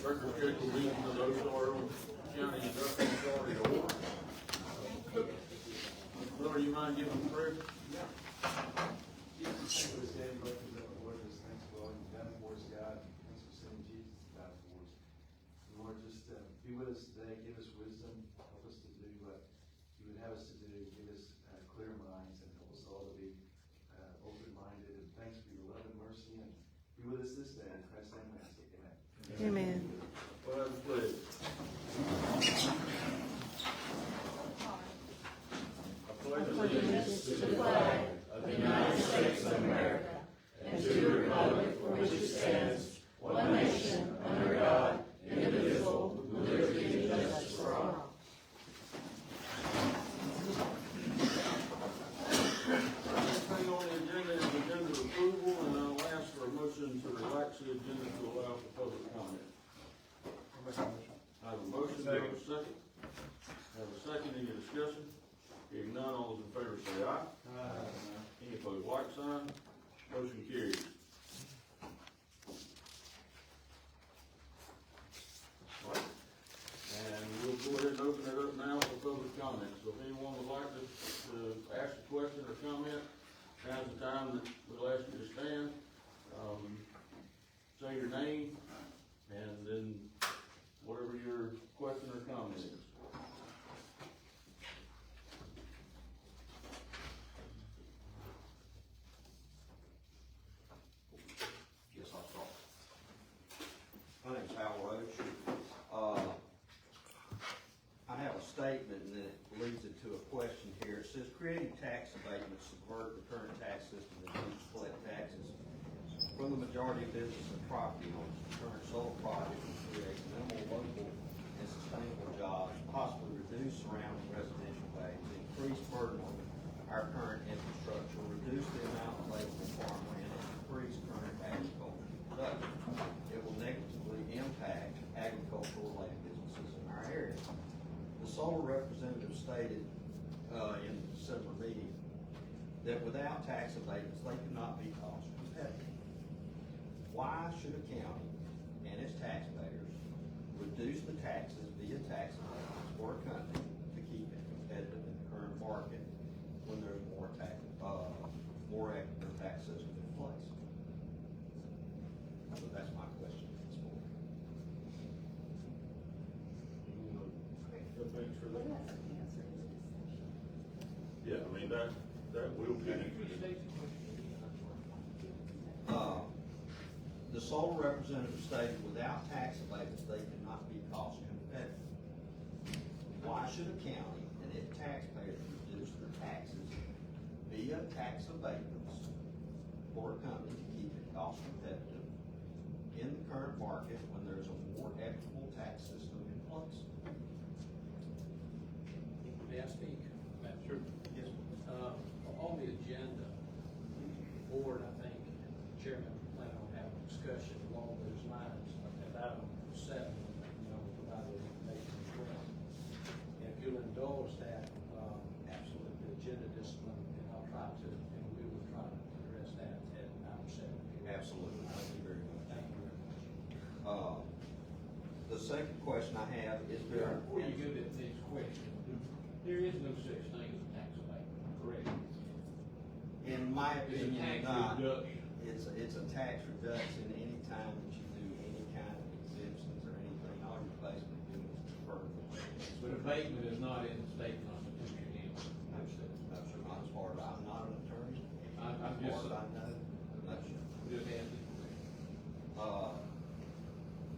Record schedule meeting of the Ocilla-Irwin County Industrial Authority to order. Miller, you mind giving the prayer? Yeah. Thanks for this day, represent the Lord, just thanks for all you've done for us, God. Thanks for sending Jesus to die for us. Lord, just be with us today, give us wisdom, help us to do what you would have us to do, give us clear minds, and help us all to be open-minded. And thanks for your love and mercy, and be with us this day. In Christ's name, amen. Amen. Well, that's pledge. Allegiance to the flag of the United States of America and to the republic for which it stands, one nation, under God, indivisible, with liberty and justice for all. Next thing on the agenda is agenda approval, and I'll ask for a motion to relax the agenda to allow for public comment. I have a motion, do I have a second? I have a second, any discussion? Hearing none, all those in favor say aye. Aye. Any opposed, like sign. Motion carries. All right. And we'll go ahead and open it up now for public comment. So if anyone would like to ask a question or comment, now's the time that we'll ask you to stand. Say your name, and then whatever your question or comment is. Yes, I'll start. My name's Hal Roach. I have a statement and then it leads into a question here. It says, creating tax abatements subvert the current tax system and reduce collect taxes from the majority of business and property owners. The current solar project will create minimal local and sustainable jobs, possibly reduce surrounding residential values, increase burden on our current infrastructure, reduce the amount of available farmland, and increase current agricultural production. It will negatively impact agricultural related businesses in our area. The solar representative stated in the December meeting that without tax abatements, they could not be cost competitive. Why should a county and its taxpayers reduce the taxes via tax abatements for a company to keep it competitive in the current market when there's more equitable tax system in place? So that's my question to this board. Thanks for that. Yeah, I mean, that will be. The solar representative stated without tax abatements, they cannot be cost competitive. Why should a county and its taxpayers reduce their taxes via tax abatements for a company to keep it cost competitive in the current market when there's a more equitable tax system in place? May I speak? Sure. Yes. On the agenda, the board, I think, Chairman, plan on having a discussion along those lines at item 7, provide the information as well. And if you'll indulge that, absolutely agenda discipline, and I'll try to, and we will try to address that at item 7. Absolutely. Thank you very much. Thank you very much. The second question I have is there. Before you go to the next question, there is no such thing as a tax abatement, correct? In my It's a opinion, tax not. reduction. It's a tax reduction any time that you do any kind of exemptions or anything. All you're basically doing is deferring. But abatement is not in the state constitution either. I'm sure, not as far as I'm not an attorney. I'm As just, far as I know, I'm not sure. just asking.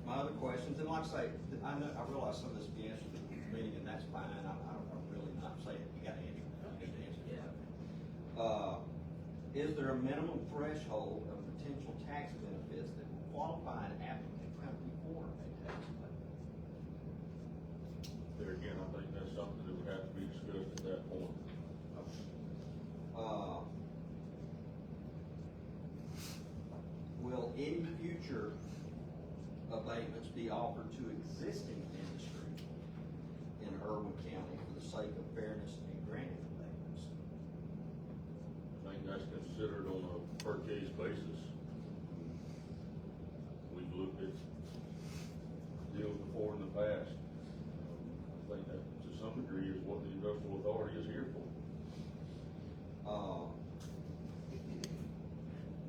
My other questions, and like I say, I realize some of this will be answered at the meeting, and that's fine. I'm really not saying you got to answer. Just answer that. Is there a minimum threshold of potential tax benefits that will qualify an applicant company for a tax abatement? There again, I think that's something that would have to be discussed at that point. Will any future abatements be offered to existing industry in Irwin County for the sake of fairness in granting abatements? I think that's considered on a per case basis. We've looked at past. I think that to some degree is what the industrial authority is here for.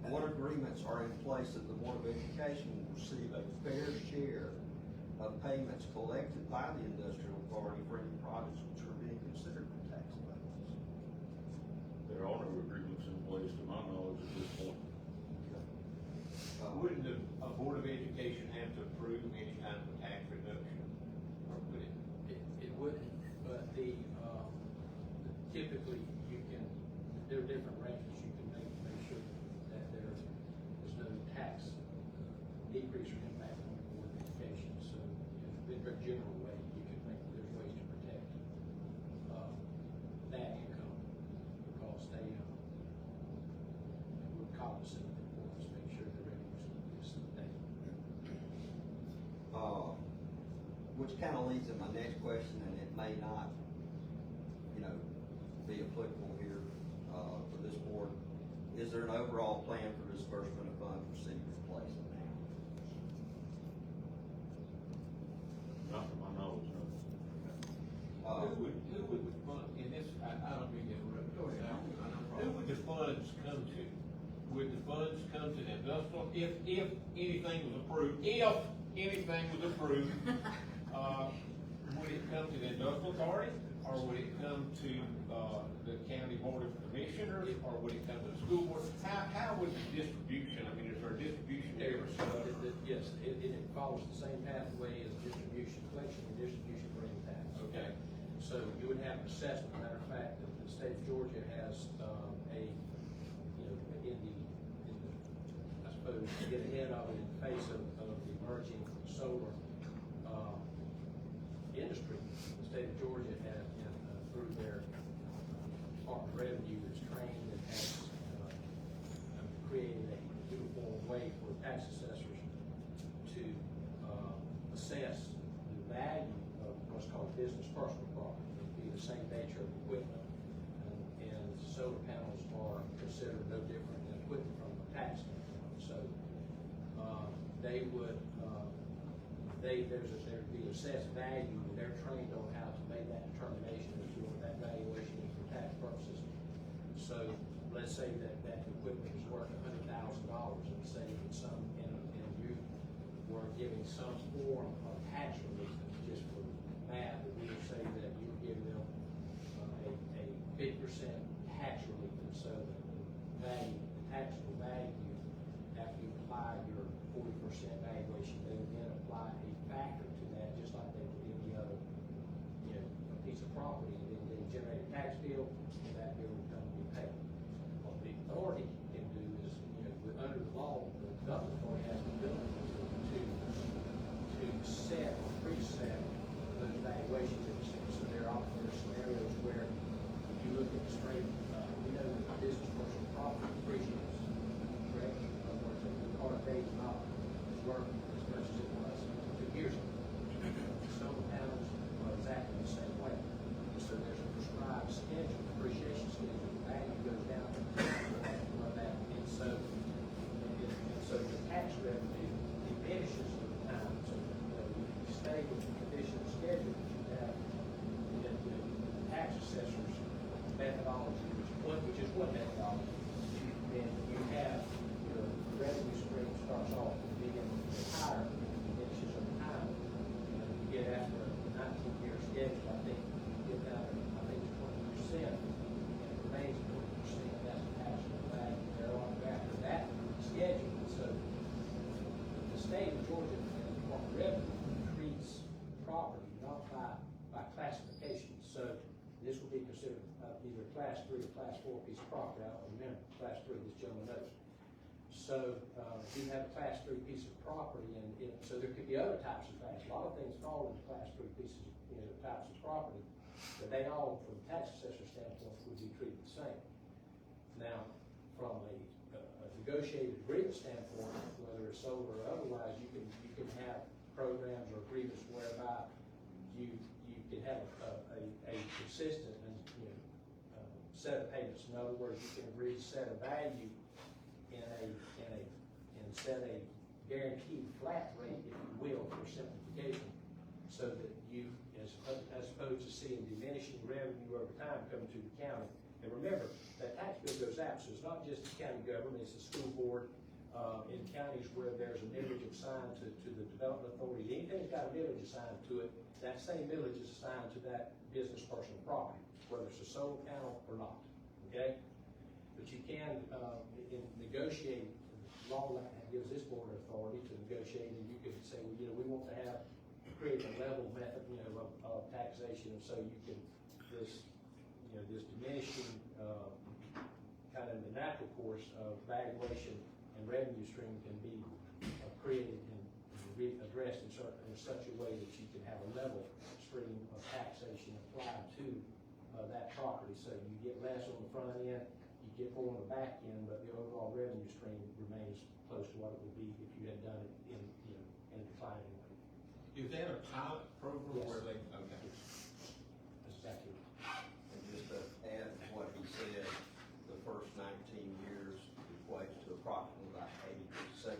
What agreements are in place that the Board of Education will receive a fair share of payments collected by the industrial authority for any projects which are being considered for tax abatements? There are no agreements in place to my knowledge at this point. Wouldn't a Board of Education have to approve any kind of tax reduction? Or would it? It wouldn't, but typically you can, there are different ranges you can make sure that there's no tax decrease or impact on the Board of Education. So in a general way, you can there's ways to protect that income because we're cognizant of the importance to make sure the revenues is sustained. Which kind of leads to my next question, and it may not, be applicable here, for this board. Is there an overall plan for disbursement of funds received in place now? Not to my knowledge, no. Who would the fund, and this, I don't mean to interrupt, go ahead. Who would the funds come to? Would the funds come to the industrial, if anything was approved, would it come to the industrial authority? Or would it come to, the county board of commissioners, or would it come to the school board? How would the distribution, I mean, is there a distribution there? Yes, it follows the same pathway as distribution, collection and distribution bring tax. Okay. So you would have an assessment. Matter of fact, the state of Georgia has I suppose, to get ahead of it in the face of the emerging solar industry, the state of Georgia has, through their Department of Revenue, is trained and has created a uniform way for tax assessors to assess the value of what's called business personal property. It would be the same nature of equipment, and solar panels are considered no different than equipment from a tax standpoint. So they would there'd be assessed value, and they're trained on how to make that determination as to what that valuation is for tax purposes. So let's say that equipment is worth $100,000, and say and you were giving some form of tax relief, just for math, we would say that you would give them a 50% tax relief, and so the taxable value, after you apply your 40% valuation, they would then apply a factor to that, just like they would any other, a piece of property, and then they generate a tax bill, and that bill would come to be paid. What the authority can do is, under the law, the government authority has the ability to set or preset those valuations. So there are scenarios where you look at the straight, we know that business personal property depreciates, correct? In other words, the car today is not worth as much as it was 2 years ago. Solar panels are exactly the same way. So there's a prescribed schedule, depreciation schedule, the value goes down on that. And so the tax revenue diminishes over time. So you stay with the traditional schedule that you have, the tax assessor's methodology, which is one methodology. Then you have your revenue stream starts off being higher, diminishes over time. You get after a 19-year schedule, I think you get down to, I think it's 20%, and it remains 20%. That's the taxable value thereafter after that schedule. So the state of Georgia and the Department of Revenue treats property not by classification. So this will be considered either class 3 or class 4 piece of property. I don't remember class 3, this gentleman knows. So you have a class 3 piece of property, and so there could be other types of things. A lot of things fall into class 3 pieces, types of property, but they all, from a tax assessor standpoint, would be treated the same. Now, from a negotiated agreement standpoint, whether it's solar or otherwise, you can have programs or agreements whereby you can have a consistent and set of payments. In other words, you can agree to set a value and set a guaranteed flat rate, if you will, for simplification, so that you, as opposed to seeing diminishing revenue over time coming to the county. And remember, that tax bill goes out, so it's not just the county government, it's the school board, in counties where there's a millage assigned to the development authority. Anything that's got a millage assigned to it, that same millage is assigned to that business personal property, whether it's a solar panel or not, okay? But you can, negotiate, law gives this board authority to negotiate, and you could say, well, we want to create a level method, of taxation, and so you can, this diminishing, kind of the natural course of valuation and revenue stream can be created and addressed in such a way that you can have a level stream of taxation applied to that property. So you get less on the front end, you get more on the back end, but the overall revenue stream remains close to what it would be if you had done it in a declining way. Is that a pilot program Yes. where they, okay. That's exactly right. And just to add to what he said, the first 19 years equates to approximately about 87%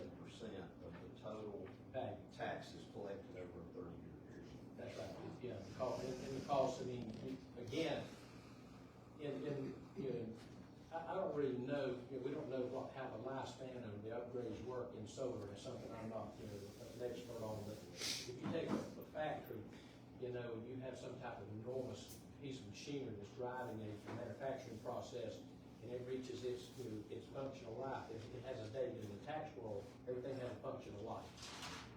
of the total Value. taxes collected over a 30-year period. That's right, yeah, because, I mean, again, I don't really know, we don't know how the lifespan of the upgrades work in solar. It's something I'm not, an expert on, but if you take a factory, you have some type of enormous piece of machinery that's driving a manufacturing process, and it reaches its functional life. It has a date. In the tax world, everything has a functional life.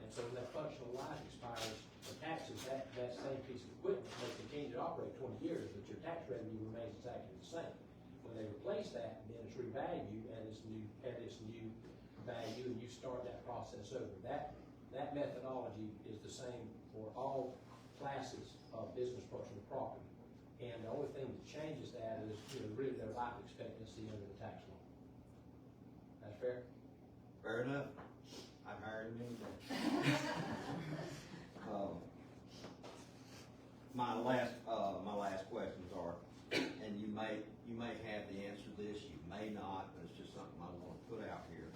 And so when that functional life expires, the taxes, that same piece of equipment may continue to operate 20 years, but your tax revenue remains exactly the same. When they replace that, then it's revalued at its new value, and you start that process over. That methodology is the same for all classes of business personal property. And the only thing that changes that is really their life expectancy under the tax law. That's fair? Fair enough. I've hired him anyway. My last questions are, and you may have the answer to this, you may not, but it's just something I want to put out here.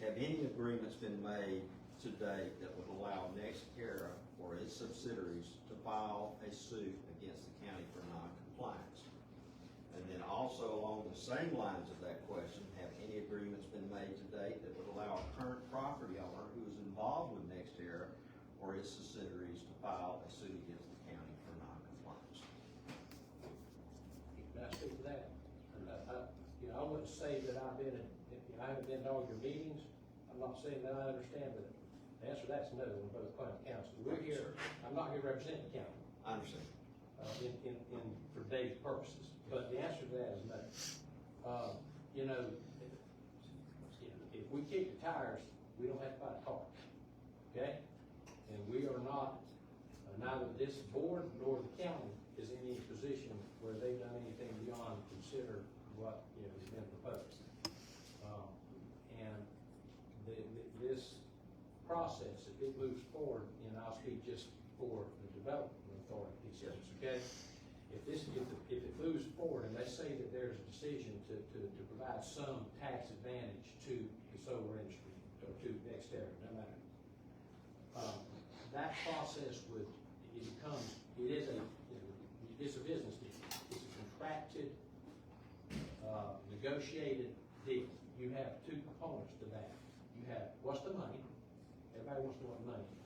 Have any agreements been made to date that would allow NextEra or its subsidiaries to file a suit against the county for non-compliance? And then also along the same lines of that question, have any agreements been made to date that would allow a current property owner who is involved with NextEra or its subsidiaries to file a suit against the county for non-compliance? Can I speak to that? I wouldn't say that I've been, I haven't been to all your meetings. I'm not saying that I understand, but the answer to that's no on both county council. We're here, I'm not here representing the county. I understand. For Dave's purposes, but the answer to that is no. If we kick the tires, we don't have to buy a car, okay? And we are not, neither this board nor the county is in any position where they've done anything beyond consider what, has been proposed. And this process, if it moves forward, and I'll speak just for the development authority piece of this, okay? If it moves forward and they say that there's a decision to provide some tax advantage to the solar industry or to NextEra, no matter, that process it's a business deal. It's a contracted, negotiated deal. You have two components to that. You have what's the money. Everybody wants to know what the money is.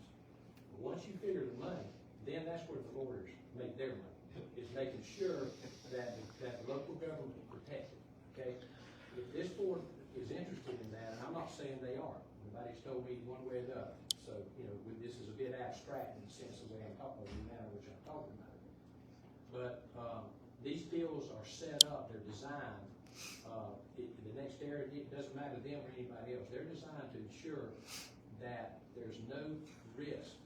But once you figure the money, then that's where the lawyers make their money. Is making sure that the local government is protected, okay? If this board is interested in that, and I'm not saying they are, nobody's told me one way or the other, so, this is a bit abstract in the sense of the way I'm talking about, the manner in which I'm talking about it. But, these deals are set up, they're designed, the NextEra, it doesn't matter to them or anybody else, they're designed to ensure that there's no risk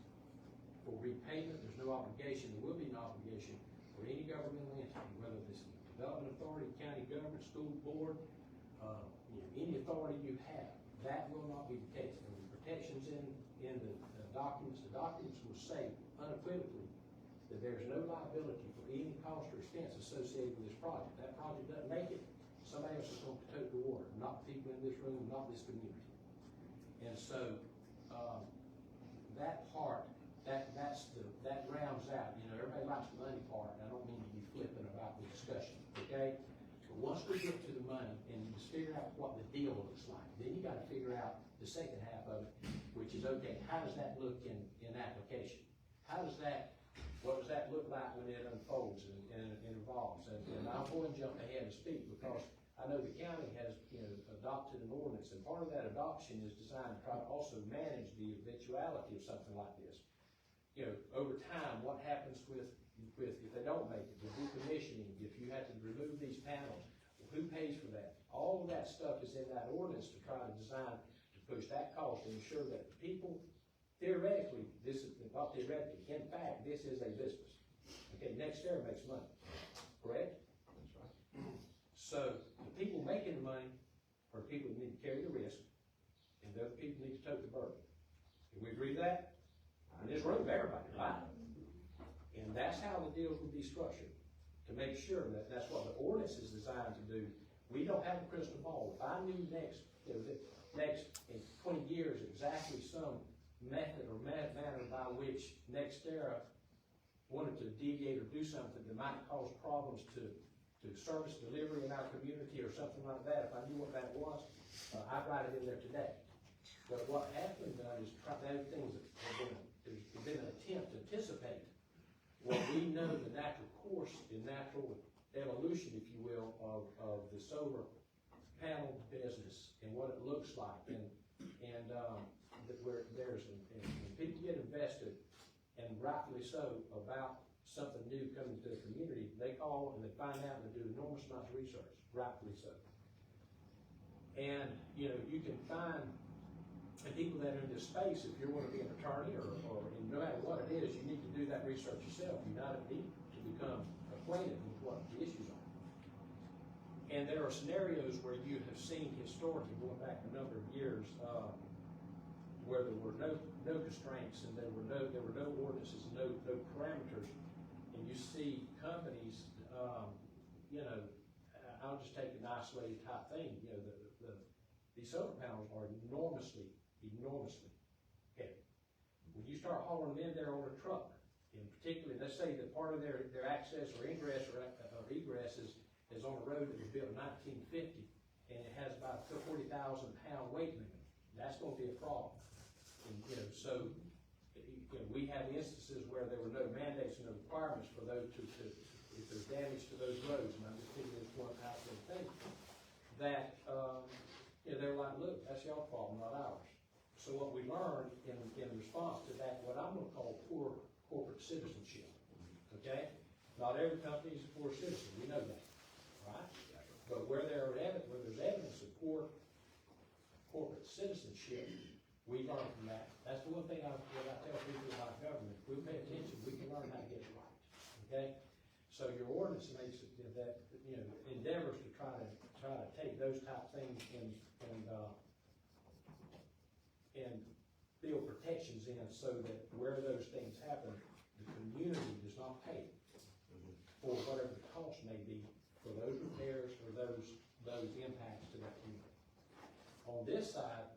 for repayment, there's no obligation, there will be no obligation for any governmental entity, whether this is development authority, county government, school board, any authority you have, that will not be the case. There will be protections in the documents. The documents will say unequivocally that there's no liability for any cost or expense associated with this project. That project doesn't make it, somebody else is going to tote the water, not the people in this room, not this community. And so, that part, that's you gotta figure out the second half of it, which is, okay, how does that look in application? What does that look like when it unfolds and evolves? And I'll go and jump ahead and speak, because I know the county has, adopted an ordinance, and part of that adoption is designed to try to also manage the eventuality of something like this. Over time, what happens with if they don't make it, the decommissioning, if you have to remove these panels, who pays for that? All of that stuff is in that ordinance to try to design, to push that cost and ensure that people, theoretically, not theoretically, in fact, this is a business. Okay, NextEra makes money, correct? That's right. So the people making the money are the people that need to carry the risk, and the other people need to tote the burden. Can we agree to that? In this room, everybody, right? And that's how the deals would be structured, to make sure that that's what the ordinance is designed to do. We don't have a crystal ball. If I knew next in 20 years exactly some method or manner by which NextEra wanted to deviate or do something that might cause problems to service delivery in our community or something like that, if I knew what that was, I'd write it in there today. But what has been done is try those things that there's been an attempt to anticipate what we know the natural course, the natural evolution, if you will, of the solar panel business and what it looks like, and where and people get invested, and rightfully so, about something new coming to the community. They call and they find out and they do enormous amounts of research, rightfully so. And you can find people that are in this space. If you want to be an attorney or no matter what it is, you need to do that research yourself. You not need to become acquainted with what the issues are. And there are scenarios where you have seen historically, going back a number of years, where there were no constraints and there were no ordinances, no parameters, and you see companies, I'll just take an isolated type thing. These solar panels are enormously heavy. When you start hauling them in there on a truck, and particularly, let's say that part of their access or ingress or egress is on a road that was built in 1950, and it has about a 40,000 pound weight limit. That's going to be a problem. And, so we have instances where there were no mandates and no requirements for those if there's damage to those roads, and I'm just picking this one out there thing, that they're like, look, that's your problem, not ours. So what we learned in response to that, what I'm going to call poor corporate citizenship, okay? Not every company is a poor citizen, we know that, right? But where there's evidence of poor corporate citizenship, we learn from that. That's the one thing I tell people about government. If we pay attention, we can learn how to get it right, okay? So your ordinance makes it that, endeavors to try to take those type of things and build protections in so that where those things happen, the community does not pay for whatever the cost may be for those repairs or those impacts to that community. On this side,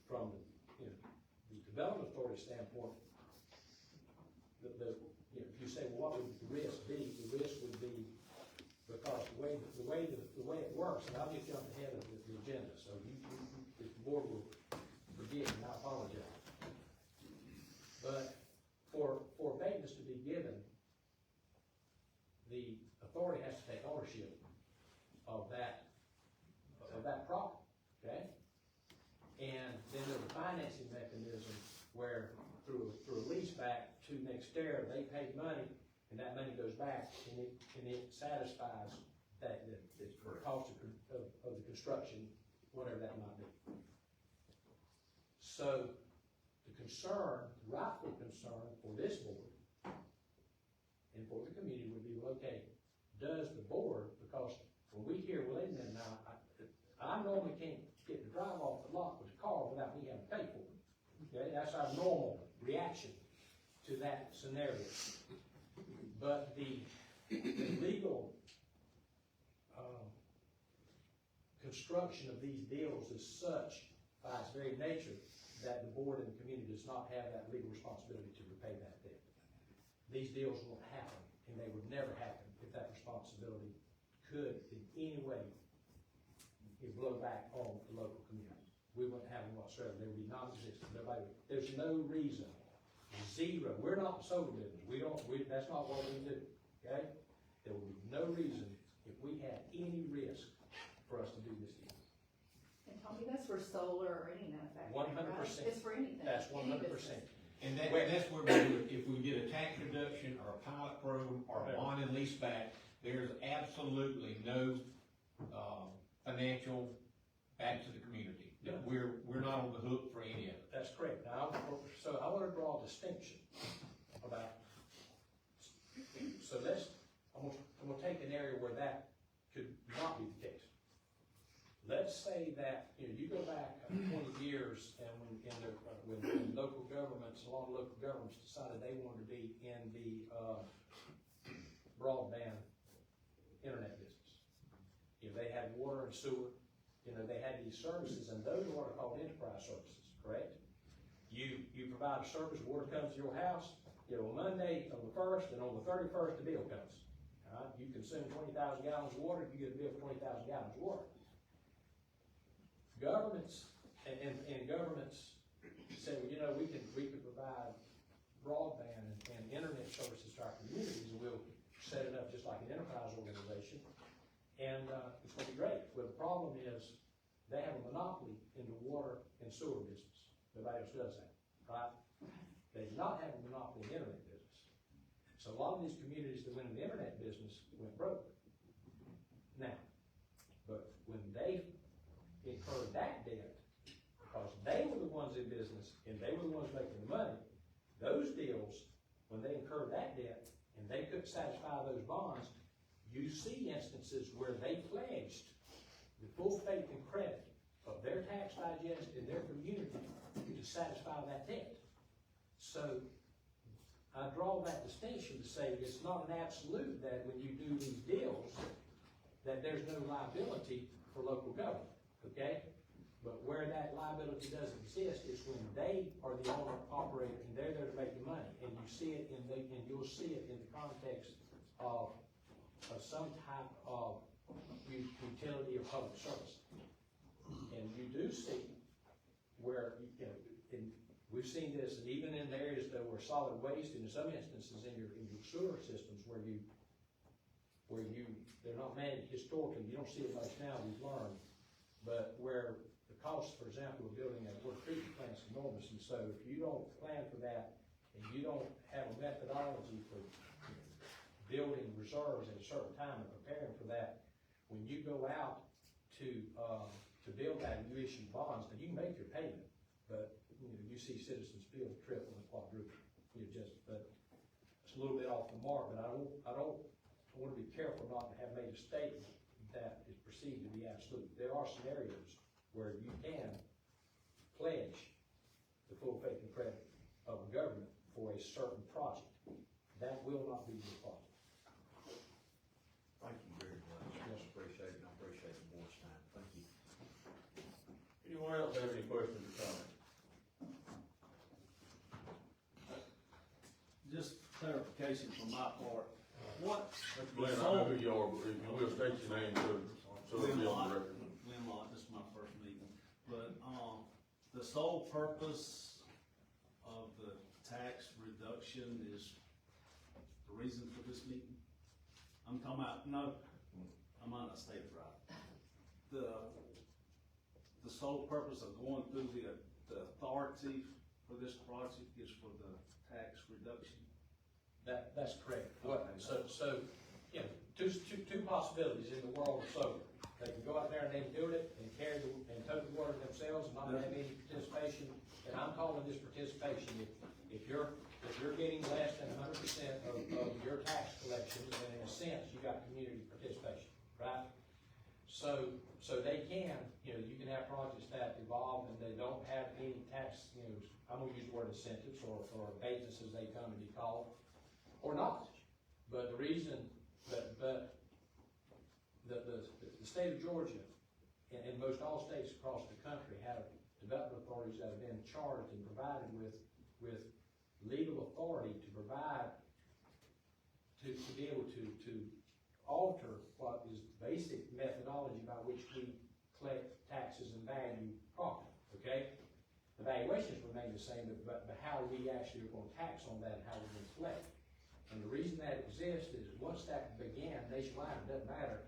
from the development authority standpoint, you say, well, what would the risk be? The risk would be because the way it works, and I'll just jump ahead of the agenda, so if the board will forgive me, I apologize. But for abatements to be given, the authority has to take ownership of that property, okay? And then there's a financing mechanism where through a lease back to NextEra, they pay money, and that money goes back, and it satisfies the cost of the construction, whatever that might be. So the rightful concern for this board and for the community would be, well, okay, does the board, because when we hear, well, wait a minute now, I normally can't get to drive off the lot with the car without me having to pay for it. Okay, that's our normal reaction to that scenario. But the legal construction of these deals is such by its very nature that the board and the community does not have that legal responsibility to repay that debt. These deals won't happen, and they would never happen if that responsibility could in any way, it blow back on the local community. We wouldn't have them whatsoever, they would be non-existent, there's no reason, zero, we're not the solar business, that's not what we do, okay? There would be no reason if we had any risk for us to do this deal. And Tommy, that's for solar or any manufacturing, right? 100%. It's for anything. That's any 100%. business. And that's where we do, if we get a tax reduction or a pilot program or a bond and lease back, there's absolutely no, financial back to the community. No. We're not on the hook for any of it. That's correct. Now, so I want to draw a distinction about, so I'm gonna take an area where that could not be the case. Let's say that, you go back 20 years and when local governments, a lot of local governments decided they wanted to be in the, broadband internet business. They had water and sewer, they had these services, and those are what are called enterprise services, correct? You provide a service, water comes to your house, on Monday, on the 1st, and on the 31st, the bill comes. All right? You consume 20,000 gallons of water, you get a bill for 20,000 gallons of water. Governments, and governments say, well, we can provide broadband and internet services to our communities, and we'll set it up just like an enterprise organization, and it's going to be great. Well, the problem is they have a monopoly in the water and sewer business. Nobody else does that, right? They do not have a monopoly in the internet business. So a lot of these communities that went in the internet business went broke. Now, but when they incurred that debt, because they were the ones in business and they were the ones making the money, those deals, when they incurred that debt and they couldn't satisfy those bonds, you see instances where they pledged the full faith and credit of their tax digest and their community to satisfy that debt. So I draw that distinction to say it's not an absolute that when you do these deals that there's no liability for local government, okay? But where that liability doesn't exist is when they are the owner operator and they're there to make the money, and you see it and you'll see it in the context of some type of utility or public service. And you do see where, we've seen this even in areas that were solid waste, and in some instances in your sewer systems where they're not managed historically, you don't see it much now, we've learned, but where the cost, for example, of building a water treatment plant is enormous, and so if you don't plan for that, and you don't have a methodology for building reserves at a certain time and preparing for that, when you go out to build that and you issue bonds, then you can make your payment, but you see citizens bill triple and quadruple. But it's a little bit off the mark, but I want to be careful not to have made a statement that is perceived to be absolute. There are scenarios where you can pledge the full faith and credit of a government for a certain project. That will not be your project. Thank you very much. Yes, appreciate it, and I appreciate the board's time. Thank you. Anyone else have any questions or comments? Just clarification from my part, what? Mr. Glenn, I know who you are, but if you will state your name so it'll be on the record. Glenn Lott, this is my first meeting, but, the sole purpose of the tax reduction is the reason for this meeting? I'm talking about, no, I might not state it right. The sole purpose of going through the authority for this project is for the tax reduction? That's correct. Okay. So, two possibilities in the world of solar. They can go out there and they can do it and and tote the water themselves and not have any participation. And I'm calling this participation. If you're getting less than 100% of your tax collections, then in a sense you got community participation, right? So they can, you can have projects that evolve and they don't have any tax, I'm gonna use the word incentives or abatements as they come to be called, or not. But the reason that, the state of Georgia and most all states across the country have development authorities that have been charged and provided with legal authority to provide, to be able to alter what is basic methodology by which we collect taxes and value property, okay? The valuations remain the same, but how we actually are gonna tax on that and how we're gonna collect. And the reason that exists is once that began nationwide, it doesn't matter,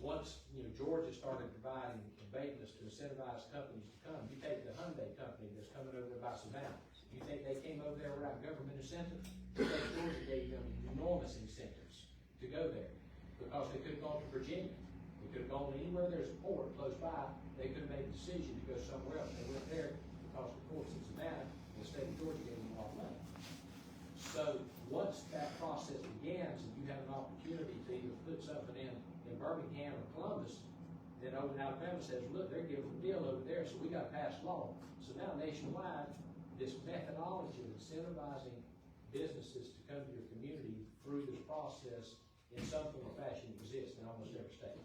once, Georgia started providing abatements to incentivize companies to come, you take the Hyundai company that's coming over there by Savannah, you think they came over there without government incentives? Georgia gave them enormous incentives to go there, because they could have gone to Virginia, they could have gone anywhere there's a port close by, they could have made a decision to go somewhere else, they went there because the port's in Savannah, and the state of Georgia gave them a lot of money. So, once that process begins, and you have an opportunity to either put something in Birmingham or Columbus, then over in Alabama says, look, they're giving a deal over there, so we gotta pass law. So now nationwide, this methodology of incentivizing businesses to come to your community through this process in some form or fashion exists in almost every state.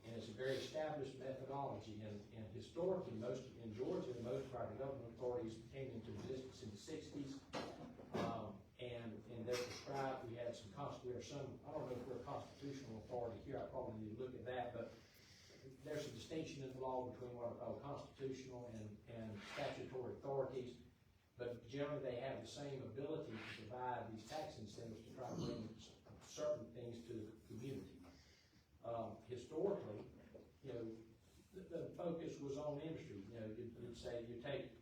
And it's a very established methodology, and historically, in Georgia, most of our development authorities came into existence in the 60s. And they're prescribed, we had some, I don't know if we're a constitutional authority here, I probably need to look at that, but there's a distinction in the law between what are called constitutional and statutory authorities, but generally they have the same ability to provide these tax incentives to try to bring certain things to the community. Historically, the focus was on industry. You'd say you take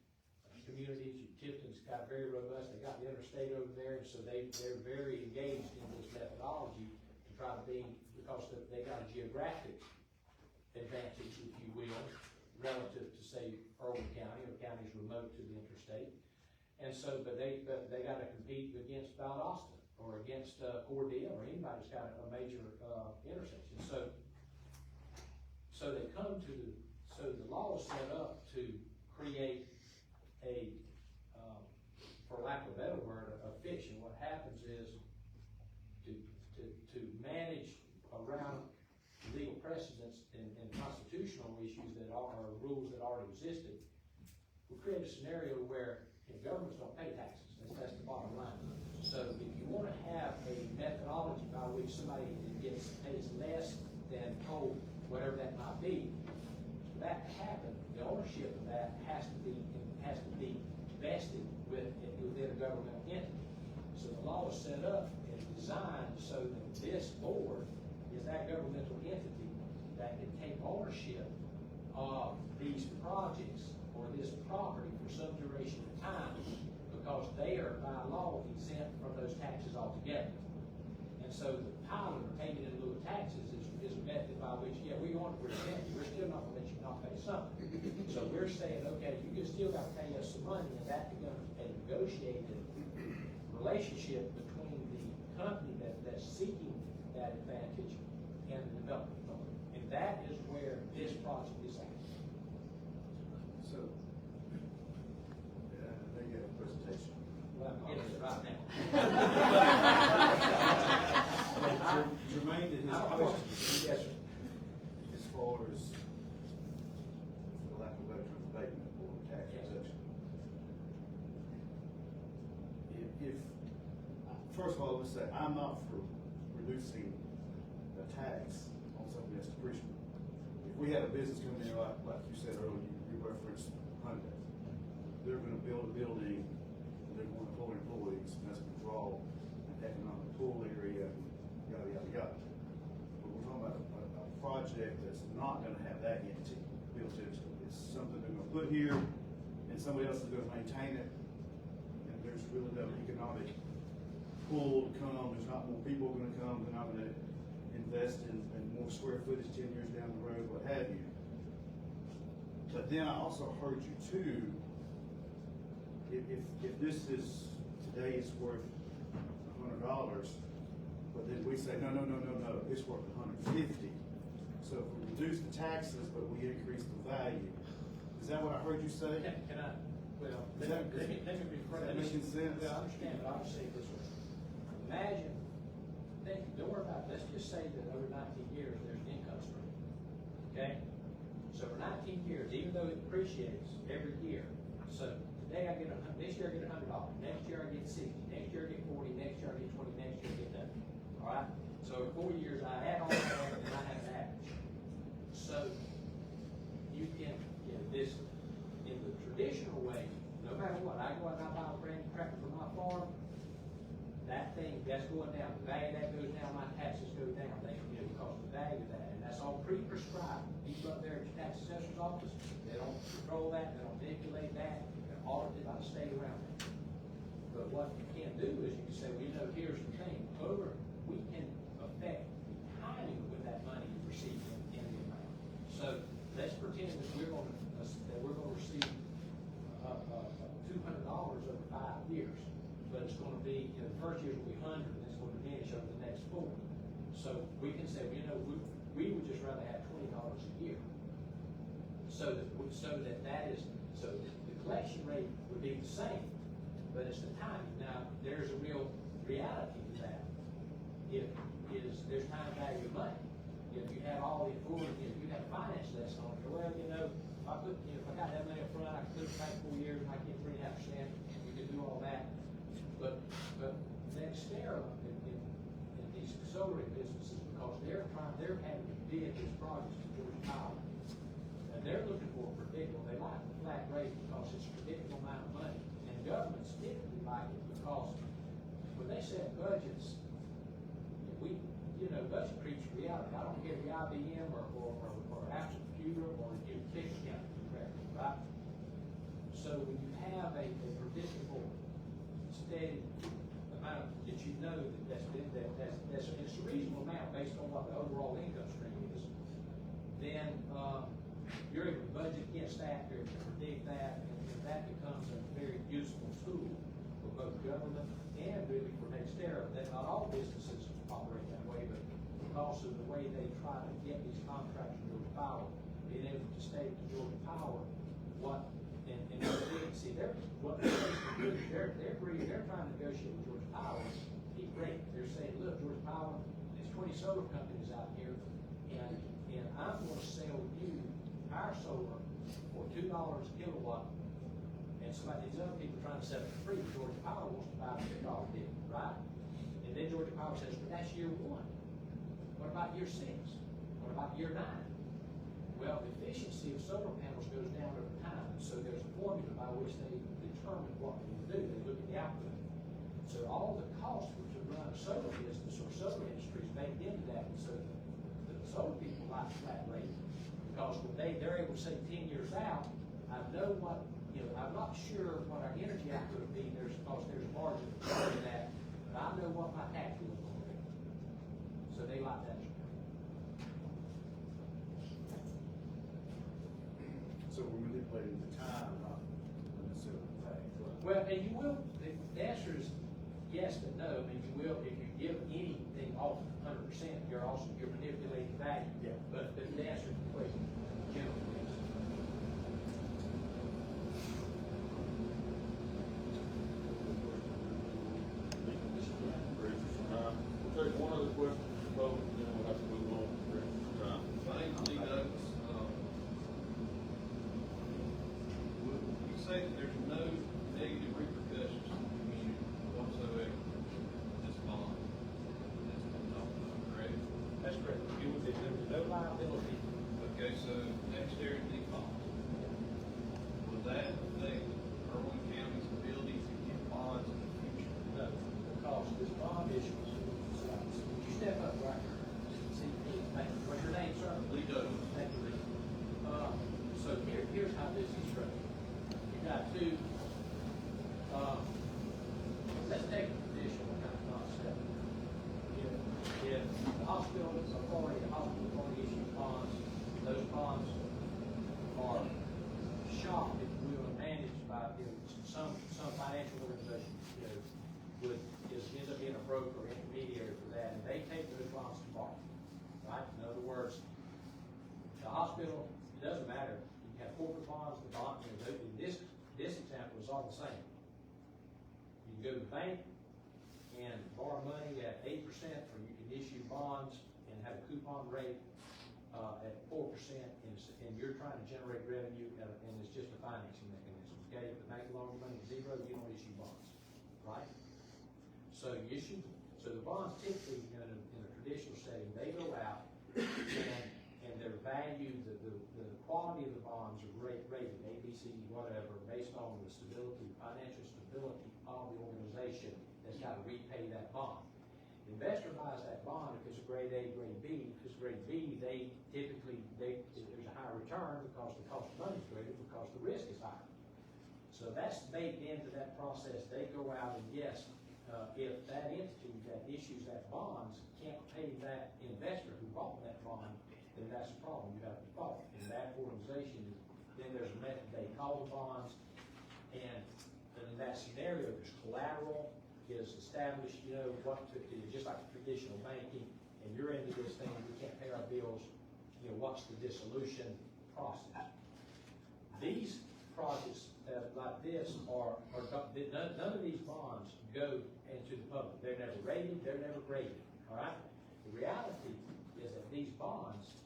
communities, Tipton's got very robust, they got the interstate over there, and so they're very engaged in this methodology to try to be, because they got a geographic advantage, if you will, relative to, say, Irwin County, or counties remote to the interstate. And so, but they gotta compete against Valdosta, or against Cordell, or anybody that's got a major intersection. So they come to so the law is set up to create for lack of a better word, a fiction. What happens is to manage around legal precedents and constitutional issues that are rules that already existed. We create a scenario where governments don't pay taxes. That's the bottom line. So if you want to have a methodology by which somebody pays less than told, whatever that might be, for that to happen, the ownership of that has to be vested within a governmental entity. So the law is set up and designed so that this board is that governmental entity that can take ownership of these projects or this property for some duration of time, because they are by law exempt from those taxes altogether. And so the pilot or payment in lieu of taxes is a method by which, we're exempt, we're still not going to let you not pay something. So we're saying, okay, you can still got to pay us some money, and that becomes a negotiated relationship between the company that's seeking that advantage and the development authority. And that is where this project is at. So, they get a presentation. Well, I'm getting it right now. Jermaine did his question. Yes, sir. As far as, for lack of a better term, abatement or tax exemption. If, first of all, let's say, I'm not for reducing the tax on something that's depreciable. If we had a business coming in, like you said earlier, you referenced Hyundai. They're gonna build a building, and they're gonna employ employees, and that's gonna draw an economic pool area, and yada, yada, yada. But we're talking about a project that's not gonna have that entity built into it. It's something they're gonna put here, and somebody else is gonna maintain it, and there's really no economic pool to come, there's not more people gonna come, they're not gonna invest in more square footage 10 years down the road, what have you. But then I also heard you too, if this is, today it's worth $100, but then we say, no, it's worth 150. So if we reduce the taxes, but we increase the value, is that what I heard you say? Can I, well, let me rephrase. Is that making sense? Well, I understand, but I'll say it this way. Imagine, don't worry about it. Let's just say that over 19 years, there's an income stream, okay? So for 19 years, even though it depreciates every year, so today this year I get $100, next year I get 60, next year I get 40, next year I get 20, next year I get nothing, all right? So in 4 years, I add all that and I have an average. So you can, this, in the traditional way, no matter what, I go out and I buy a brand new tractor for my farm, that thing, that's going down, the value of that goes down, my taxes go down, because of the value of that, and that's all pre-prescribed. People up there at your tax assessor's office, they don't control that, they don't manipulate that, they're audited by the state around it. But what you can do is you can say, well, here's the thing, we can affect the timing with that money you receive in the amount. So let's pretend that we're gonna receive $200 over 5 years, but it's gonna be, the first year will be 100, and it's gonna diminish over the next 4. So we can say, we would just rather have $20 a year. So the collection rate would be the same, but it's the timing. Now, there's a real reality to that. There's time value of money. If you have all the authority, if you have a finance lesson on it, well, if I got that money up front, I can put it back 4 years and I get 3.5%, we can do all that. But NextEra in these solar businesses, because they're having to bid these projects to Georgia Power. And they're looking for a predictable, they like the flat rate because it's a predictable amount of money. And governments typically like it because when they set budgets, budget creeps reality. I don't care the IBM or Apple Computer or your ticket account correctly, right? So when you have a predictable, steady amount that that's a reasonable amount based on what the overall income stream is, then you're able to budget against that, you're able to predict that, and that becomes a very useful tool for both government and really for NextEra. That not all businesses operate that way, but because of the way they try to get these contracts from Georgia Power, being able to state to Georgia Power what and see they're trying to negotiate with Georgia Power, keep rate. They're saying, look, Georgia Power, there's 20 solar companies out here, and I'm going to sell you our solar for $2 a kilowatt, and these other people trying to sell it for free. Georgia Power wants to buy a $2 deal, right? And then Georgia Power says, but that's year 1. What about year 6? What about year 9? Well, the efficiency of solar panels goes down over time, so there's a formula by which they determine what they do. They look at the output. So all the costs to run a solar business or solar industry is baked into that. And so the solar people like flat rate because when they're able to say 10 years out, I know what, I'm not sure what our energy output will be. There's margin in that, but I know what my tax bill is going to be. So they like that. So we're manipulating the time, not necessarily the fact. Well, and you will, the answer is yes but no. I mean, you will, if you give anything off 100%, you're manipulating the value. Yeah. But the answer to the question, generally, yes. We'll take one other question from the public, and then we'll have to move on for time. My name's Lee Douglas. You say that there's no negative repercussions to the community whatsoever with this bond that's been talked about, correct? That's correct. There was no liability. Okay, so NextEra default. Will that affect Irwin County's ability to get bonds in the future? No, because this bond issuance, would you step up right here? See, what's your name, sir? Lee Douglas. Thank you, Lee. So here's how this is structured. You got two, let's take a traditional kind of concept. If the hospital authority issues bonds, those bonds are shopped, if you will, and managed by, some financial organization, would just end up being a broker or intermediary for that, and they take those bonds to market, right? In other words, the hospital, it doesn't matter, you can have corporate bonds, the bond, in this example is all the same. You can go to the bank and borrow money at 8%, or you can issue bonds and have a coupon rate at 4%, and you're trying to generate revenue, and it's just a financing mechanism. Okay, if the bank loans money to zero, you don't issue bonds, right? So the bonds typically in a traditional setting, they go out and they're valued, the quality of the bonds are rated, A, B, C, whatever, based on the stability, financial stability of the organization that's got to repay that bond. The investor buys that bond if it's a grade A, grade B. If it's grade B, they typically, there's a higher return because the cost of money is greater because the risk is higher. So that's baked into that process. They go out and yes, if that entity that issues that bonds can't pay that investor who bought that bond, then that's a problem. You have to default. And that organization, then there's a method they call the bonds, and in that scenario, there's collateral is established, you know, just like traditional banking, and you're into this thing, we can't pay our bills, you know, what's the dissolution process? These projects like this none of these bonds go into the public. They're never rated, they're never graded, all right? The reality is that these bonds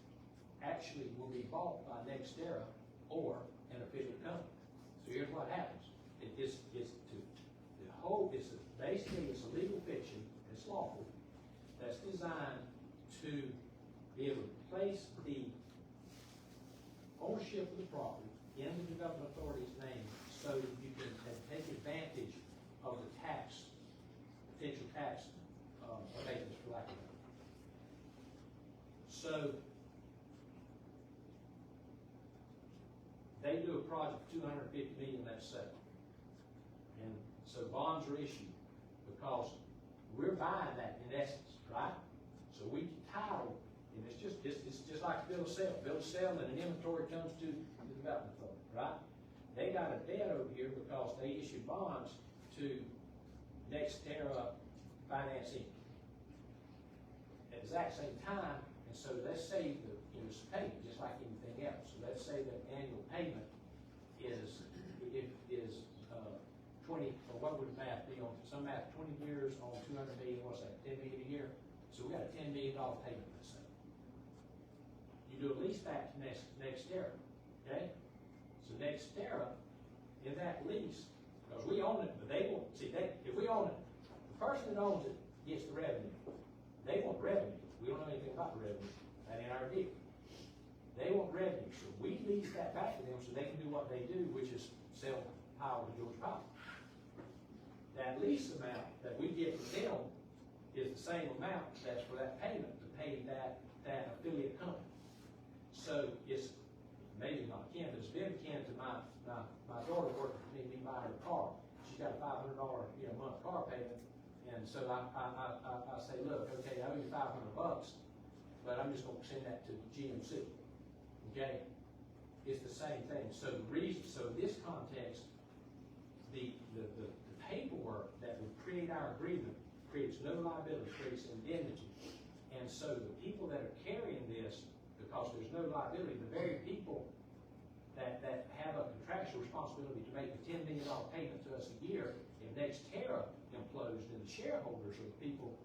actually will be bought by NextEra or an affiliate company. So here's what happens. Basically it's a legal fiction, it's lawful, that's designed to be able to place the ownership of the property in the development authority's name so that you can take advantage of the potential tax abatements, for lack of a better. So they do a project for $250 million, let's say. And so bonds are issued because we're buying that in essence, right? So we can title, and it's just like a bill of sale. Bill of sale and an inventory comes to the development authority, right? They got a debt over here because they issued bonds to NextEra Financing at the exact same time. And so let's say that it was payment just like anything else. So let's say that annual payment is 20, or what would math be on, some math, 20 years on 200 million, what's that, 10 million a year? So we got a $10 million payment, let's say. You do a lease back to NextEra, okay? So NextEra, in that lease, because we own it, but they won't, see, if we own it, the person that owns it gets the revenue. They want revenue. We don't know anything about the revenue. That ain't our deal. They want revenue, so we lease that back to them so they can do what they do, which is sell power to Georgia Power. That lease amount that we get from them is the same amount that's for that payment to pay that affiliate company. So it's maybe not kin, but it's been kin to my daughter working for me buying her car. She's got a $500 month car payment, and so I say, look, okay, I owe you $500, but I'm just going to send that to GMC. Okay, it's the same thing. So the reason, so in this context, the paperwork that would create our agreement creates no liability, creates indemnity. And so the people that are carrying this, because there's no liability, the very people that have a contractual responsibility to make a $10 million payment to us a year, if NextEra implodes, then the shareholders are the people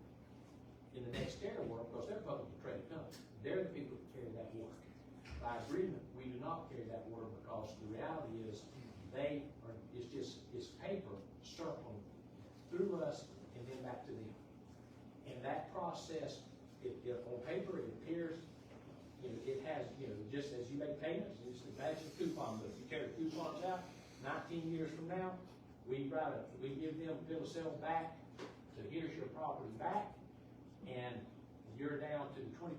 in the NextEra world, because they're publicly traded companies. They're the people that carry that work. By agreement, we do not carry that work because the reality is it's paper circling through us and then back to them. And that process, if on paper it appears, it has, just as you make payments, just imagine a coupon book. You carry coupons out, 19 years from now, we give them bill of sale back, so here's your property back, and you're down to the 20%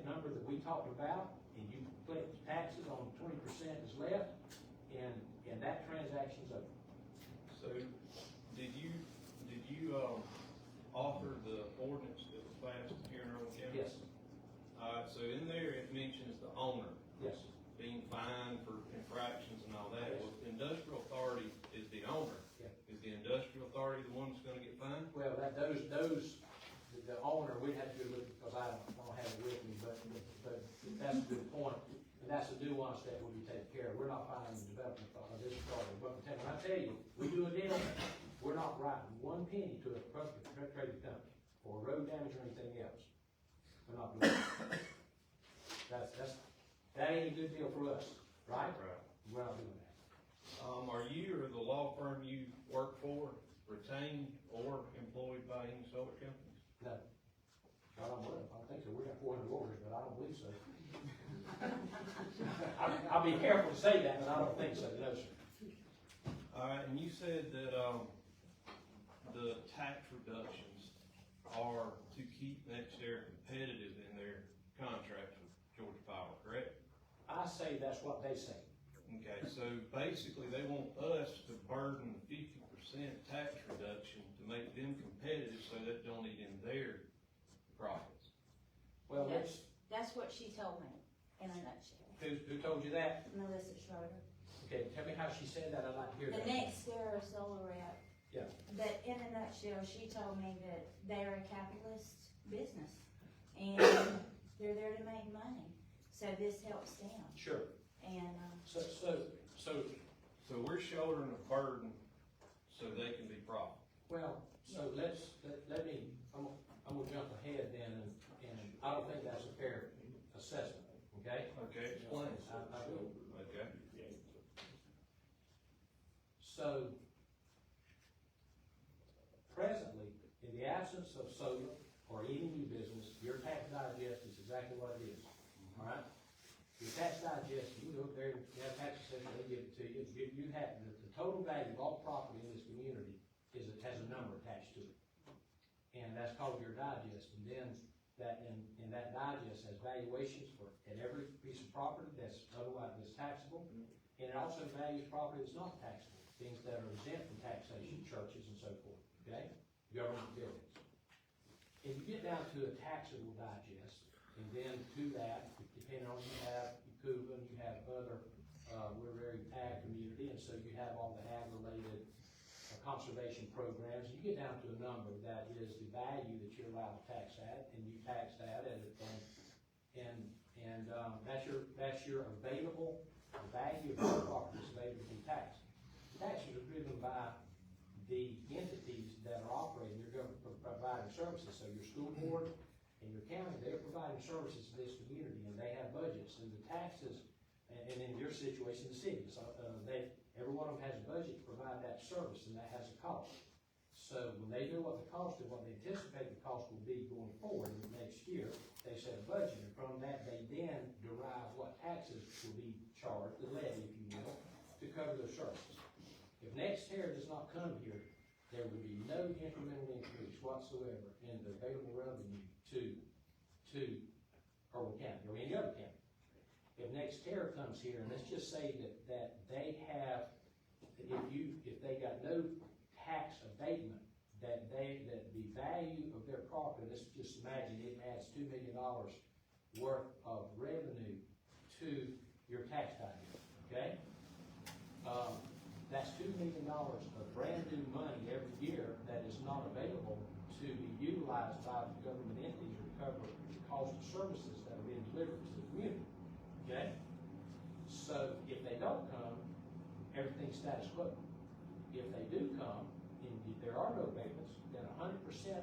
number that we talked about, and you collect taxes on 20% is left, and that transaction's over. So, did you author the ordinance that was passed here in Irwin County? Yes. So in there, it mentions the owner Yes. being fined for infractions and all that. Yes. Well, the industrial authority is the owner. Yeah. Is the industrial authority the one that's gonna get fined? Well, the owner, we'd have to go look, because I don't have it with me, but that's a good point. And that's the nuance that will be taken care of. We're not finding the development of this authority. But when I tell you, we do a deal, we're not writing one penny to a publicly traded company for road damage or anything else. We're not doing that. That ain't a good deal for us, right? Right. We're not doing that. Are you or the law firm you work for retained or employed by any solar companies? No. I don't think so. We got 400 lawyers, but I don't believe so. I I'll be careful to say that, but I don't think so, no, sir. All right, and you said that, the tax reductions are to keep NextEra competitive in their contracts with Georgia Power, correct? I say that's what they say. Okay, so basically, they want us to burden 50% tax reduction to make them competitive so that don't eat in their profits. Well, Yes, that's what she told me, in a nutshell. who told you that? Melissa Schroeder. Okay, tell me how she said that, I'd like to hear The that. next Sarah Solar rep. Yeah. But in a nutshell, she told me that they're a capitalist business, and they're there to make money, so this helps them, Sure. and, So we're shouldering a burden so they can be profitable. well, so let me, I'm gonna jump ahead then, and I don't think that's a fair assessment, okay? Okay, explain. I will. Okay. So, presently, in the absence of solar or any new business, your tax digest is exactly what it is, all right? Your tax digest, you go up there, you have tax assessment, they give it to you, you have, the total value of all property in this community has a number attached to it. And that's called your digest, and then and that digest has valuations for, at every piece of property that's otherwise taxable, and it also values property that's not taxable, things that are exempt from taxation, churches and so forth, okay? Government buildings. If you get down to a taxable digest, and then to that, depending on you have Cuba and you have other, we're a very ag community, and so you have all the ag-related conservation programs, you get down to a number that is the value that you're allowed to tax at, and you tax that at it, and that's your available, the value of your property is available to be taxed. Taxes are driven by the entities that are operating, your government providing services, so your school board and your county, they're providing services to this community, and they have budgets, and the taxes, and in your situation, the city, so, every one of them has a budget to provide that service, and that has a cost. So when they know what the cost and what they anticipate the cost will be going forward in the next year, they set a budget, and from that, they then derive what taxes will be charged, the levy, if you will, to cover those services. If NextEra does not come here, there will be no incremental increase whatsoever in the available revenue to Irwin County, or any other county. If NextEra comes here, and let's just say that they have, if they got no tax abatement, that the value of their property, let's just imagine it adds $2 million worth of revenue to your tax digest, okay? That's $2 million of brand new money every year that is not available to be utilized by the government entities to cover the cost of services that are being delivered to the community. Okay? So if they don't come, everything's status quo. If they do come, and if there are no abatements, then 100%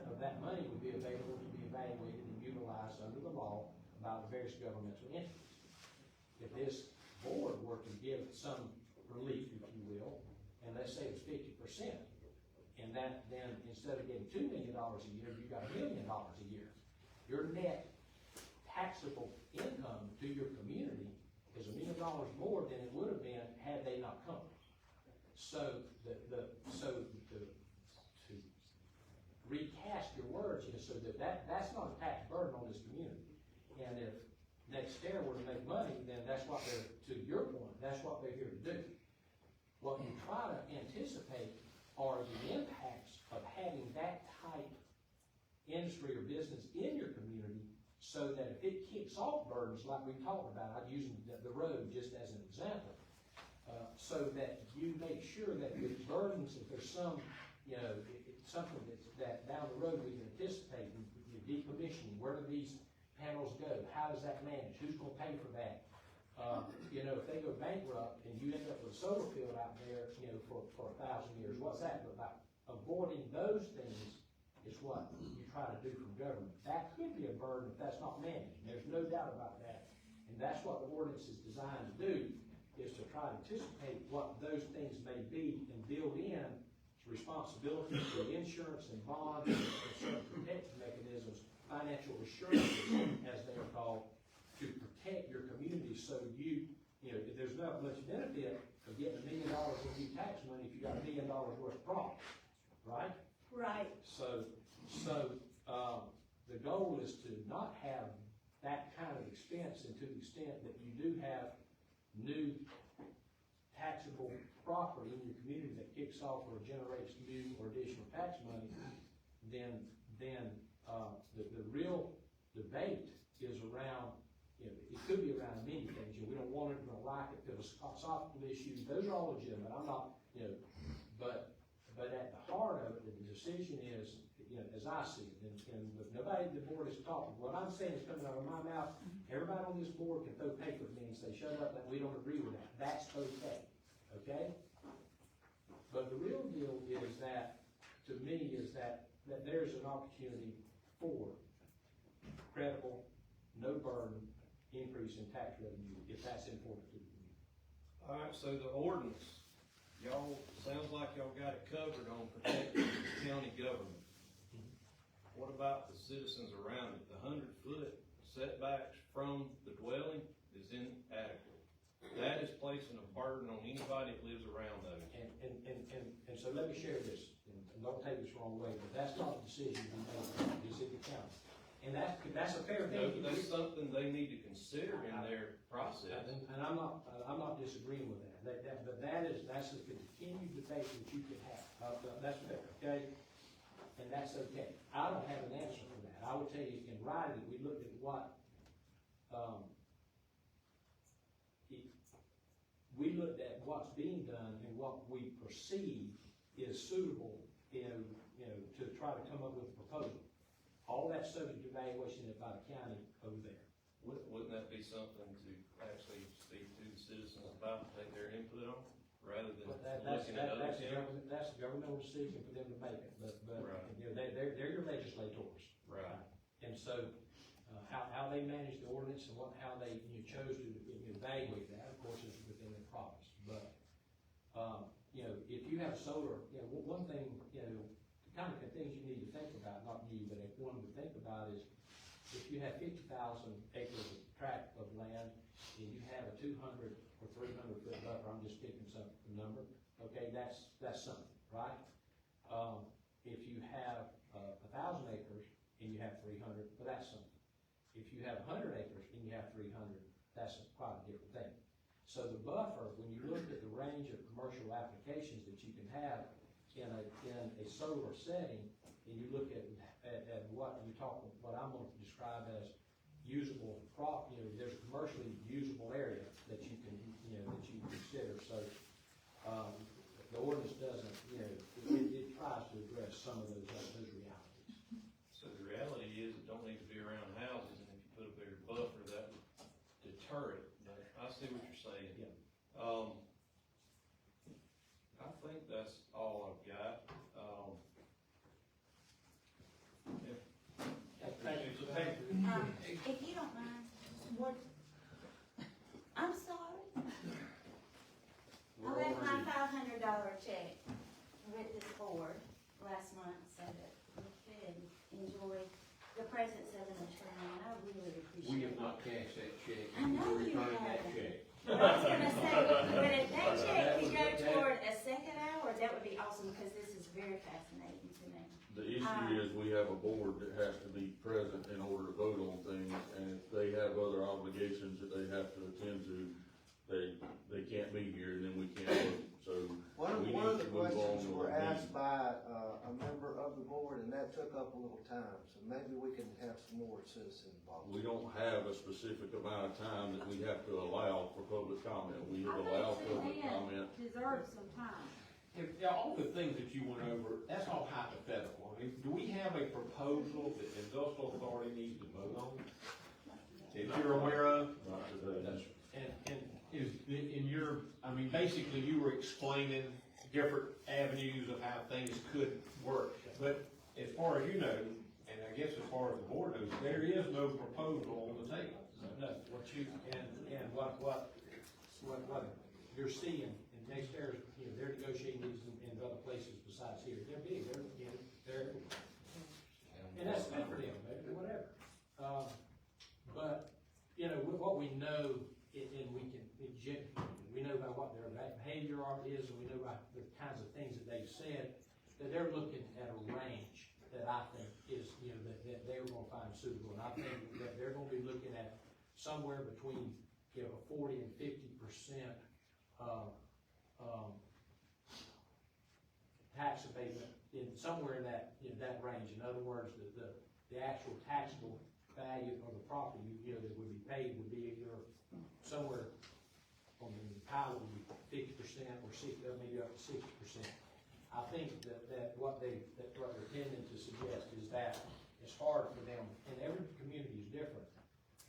of that money would be available to be evaluated and utilized under the law by the various governmental entities. If this board were to give some relief, if you will, and let's say it was 50%, and that then instead of getting $2 million a year, you got $1 million a year, your net taxable income to your community is $1 million more than it would have been had they not come. So to recast your words is so that's not a tax burden on this community. And if NextEra were to make money, then that's what to your point, that's what they're here to do. What you try to anticipate are the impacts of having that type industry or business in your community, so that if it kicks off burdens like we talked about, I'm using the road just as an example, so that you make sure that the burdens, if there's some, something that down the road we can anticipate, decommissioning, where do these panels go? How does that manage? Who's going to pay for that? If they go bankrupt and you end up with a solar field out there, for 1,000 years, what's that about? Avoiding those things is what you try to do from government. That could be a burden if that's not managed. There's no doubt about that. And that's what the ordinance is designed to do, is to try to anticipate what those things may be and build in responsibilities for insurance and bonds and certain protection mechanisms, financial assurances, as they are called, to protect your community so you you know, there's not much benefit of getting $1 million worth of new tax money if you got $1 million worth of profit, right? Right. So, the goal is to not have that kind of expense, and to the extent that you do have new taxable property in your community that kicks off or generates new or additional tax money, then the real debate is around, you know, it could be around many things. You know, we don't want it, we don't like it, philosophical issues, those are all legitimate. I'm not, you know, but at the heart of it, the decision is, you know, as I see it, and nobody at the board is talking. What I'm saying is coming out of my mouth. Everybody on this board can throw paper at me and say, shut up, that we don't agree with that. That's okay, okay? But the real deal is that, to me, is that there's an opportunity for credible, no burden increase in tax revenue, if that's important to the community. All right, so the ordinance, y'all, sounds like y'all got it covered on protecting the county government. What about the citizens around it? The 100-foot setbacks from the dwelling is inadequate. That is placing a burden on anybody that lives around those. And so let me share this, and don't take this the wrong way, but that's not the decision we made, it's in the county. And that's a fair No, thing. that's something they need to consider in their process. And I'm not disagreeing with that. But that's a continued debate that you can have. That's fair, okay? And that's okay. I don't have an answer for that. I would tell you in writing, we looked at what, we looked at what's being done and what we perceive is suitable, you know, to try to come up with a proposal. All that's subject to evaluation by the county over there. Wouldn't that be something to actually speak to the citizens about, take their input on, rather than looking at other counties? That's a governmental decision for them to make it, but, Right. you know, they're your legislators. Right. And so, how they manage the ordinance and how they, chose to evaluate that, of course, is within their province. But, you know, if you have solar, you know, one thing, you know, the kind of things you need to think about, not you, but if one would think about is, if you have 50,000 acres of tract of land, and you have a 200 or 300 foot buffer, I'm just picking some number, okay, that's something, right? If you have 1,000 acres and you have 300, well, that's something. If you have 100 acres and you have 300, that's quite a different thing. So the buffer, when you look at the range of commercial applications that you can have in a solar setting, and you look at what you talk, what I'm going to describe as usable there's a commercially usable area that you can, that you consider. So, the ordinance doesn't, it tries to address some of those realities. So the reality is it don't need to be around houses, and if you put a bigger buffer, that would deter it. But I see what you're saying. Yeah. I think that's all I've got. If you don't mind, I'm sorry. I left my $500 check with this board last month so that we could enjoy the presence of an attorney, and I really appreciate it. We have not cashed that check. I know We're you returning that haven't. check. But I was gonna say, when that check could go toward a second hour, that would be awesome, because this is very fascinating to me. The issue is we have a board that has to be present in order to vote on things, and if they have other obligations that they have to attend to, they can't be here, and then we can't vote. So One we of need the to move on questions to were a asked meeting. by a member of the board, and that took up a little time, so maybe we can have some more citizen involvement. We don't have a specific amount of time that we have to allow for public comment. We have allowed public comment. Deserves some time. All the things that you went over, that's all hypothetical. I mean, do we have a proposal that the industrial authority needs to vote on? That you're aware of? Not today. And is, in your, I mean, basically you were explaining different avenues of how things could work. But as far as you know, and I guess as far as the board knows, there is no proposal on the table. No, what you're seeing, and next year, they're negotiating these in other places besides here. They're big, they're, and that's good for them, maybe, whatever. But, what we know, and we can that they're looking at a range that I think is, you know, that they're gonna find suitable. And I think that they're gonna be looking at somewhere between, you know, 40 and 50%, tax abatement in somewhere in that, in that range. In other words, the actual taxable value of the property, you know, that would be paid would be either somewhere on the pile would be 50% or 60, maybe up to 60%. I think that what they're tending to suggest is that it's hard for them, and every community is different,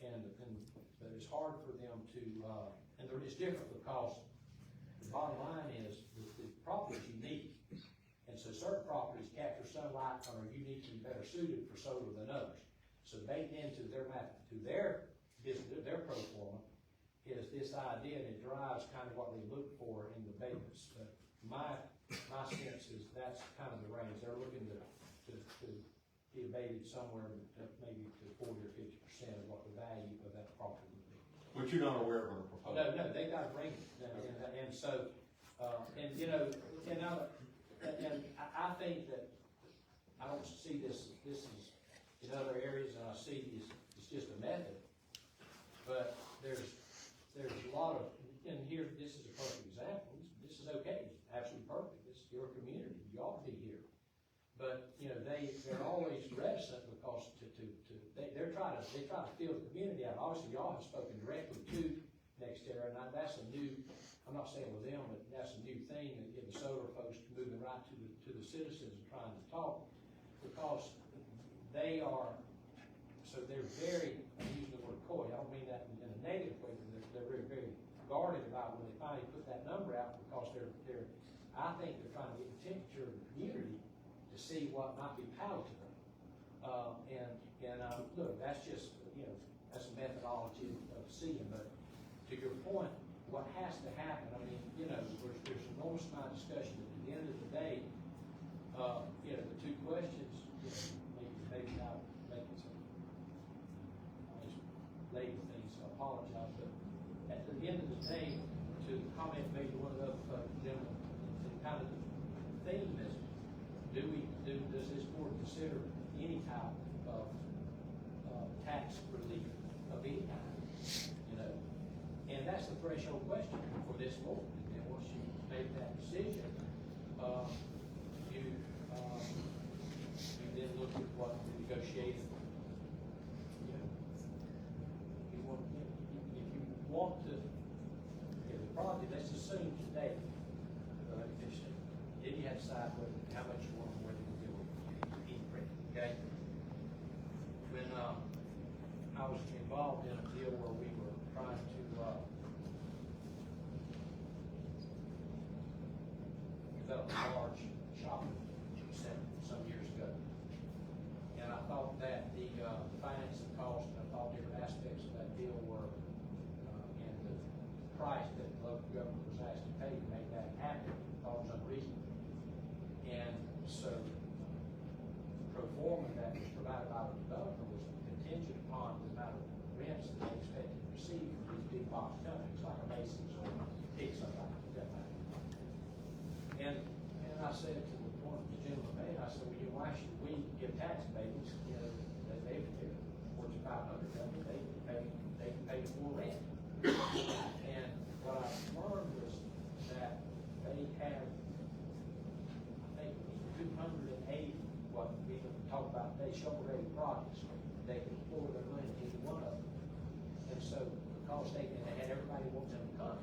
but it's hard for them to, and it's different because the bottom line is the property is unique. And so certain properties capture sunlight and are uniquely better suited for solar than others. So baked into their their pro forma is this idea, and it drives kind of what they look for in the abatements. But my sense is that's kind of the range. They're looking to be abated somewhere maybe to 40 or 50% of what the value of that property would be. But you're not aware of a proposal? No, they gotta bring it, and so, and you know, and I think that, I don't see this is in other areas, and I see it's just a method, but there's a lot of, and here, this is a perfect example, this is okay, it's absolutely perfect, this is your community, you ought to be here. But, you know, they're always reticent because they try to fill the community out. Obviously, y'all have spoken directly to NextEra, and that's a new, I'm not saying with them, but that's a new thing, that the solar folks moving right to the citizens and trying to talk, because they are, so they're very, I'm using the word coy, I don't mean that in a negative way, but they're very, very guarded about when they finally put that number out, because I think they're trying to get the temperature of the community to see what might be palatable. Look, that's just, you know, that's a methodology of seeing, but to your point, what has to happen, I mean, you know, there's an enormous amount of discussion, but at the end of the day, you know, the two questions, you know, maybe not making some label things, so I apologize, but at the end of the day, to comment maybe one of the gentlemen, and kind of the theme is, does this board consider any type of tax relief of any kind, you know? And that's the threshold question for this board. And then once you make that decision, you then look at what the negotiated, you know, if you want to, if the property, let's assume today, then you have to decide how much you want, whether you do it, okay? When I was involved in a deal where we were trying to develop a large shopping center some years ago, and I thought that the financing cost, and I thought different aspects of that deal were, and the price that the local government was asked to pay to make that happen, I thought was unreasonable. And so, pro forma that was provided by the developer was contingent upon the amount of rents that they expected to receive from these big box companies like a Macy's or Dick's, something like that. And I said to the point the gentleman made, I said, well, you know, why should we give tax abatements? You know, they're Fortune 500 company, they can pay full rent. And what I learned was that they have, I think, 280, what we talk about today, shovel-ready projects. They can pour their money into one of them. And so, because they had everybody wants them to come.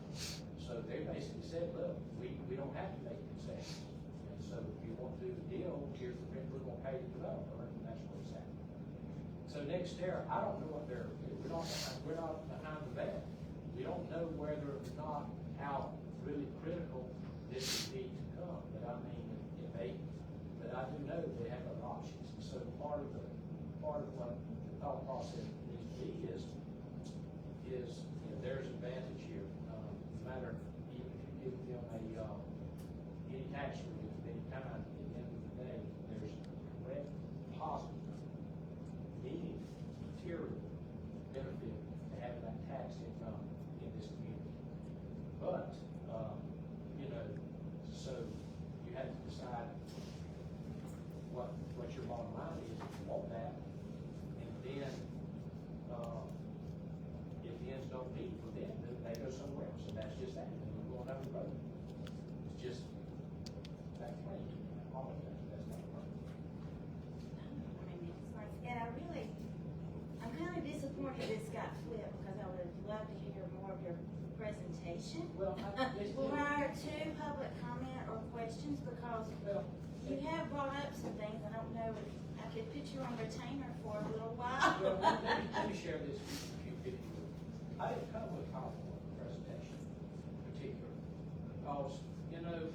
So they basically said, look, we don't have to make concessions. And so if you want to do the deal, here's the rent we're going to pay the developer, and that's what's happening. So NextEra, I don't know what we're not behind the veil. We don't know whether or not how really critical this would be to come. But I mean, but I do know they have other options. And so part of what the thought process needs to be is you know, there's an advantage here. No matter even if you give them any tax relief of any kind, at the end of the day, there's direct, positive, immediate, material benefit to having that tax income in this community. But you know, so you have to decide that's just that, we're going down the road. It's just, that's plain, I apologize, that's not right. I'm kind of disappointed this got flipped, because I would have loved to hear more of your presentation. Well, Prior to public comment or questions, because well, you have brought up some things, I don't know if I could put you on retainer for a little while. well, let me share this with you, if you would. I didn't come with a PowerPoint presentation in particular, because, you know,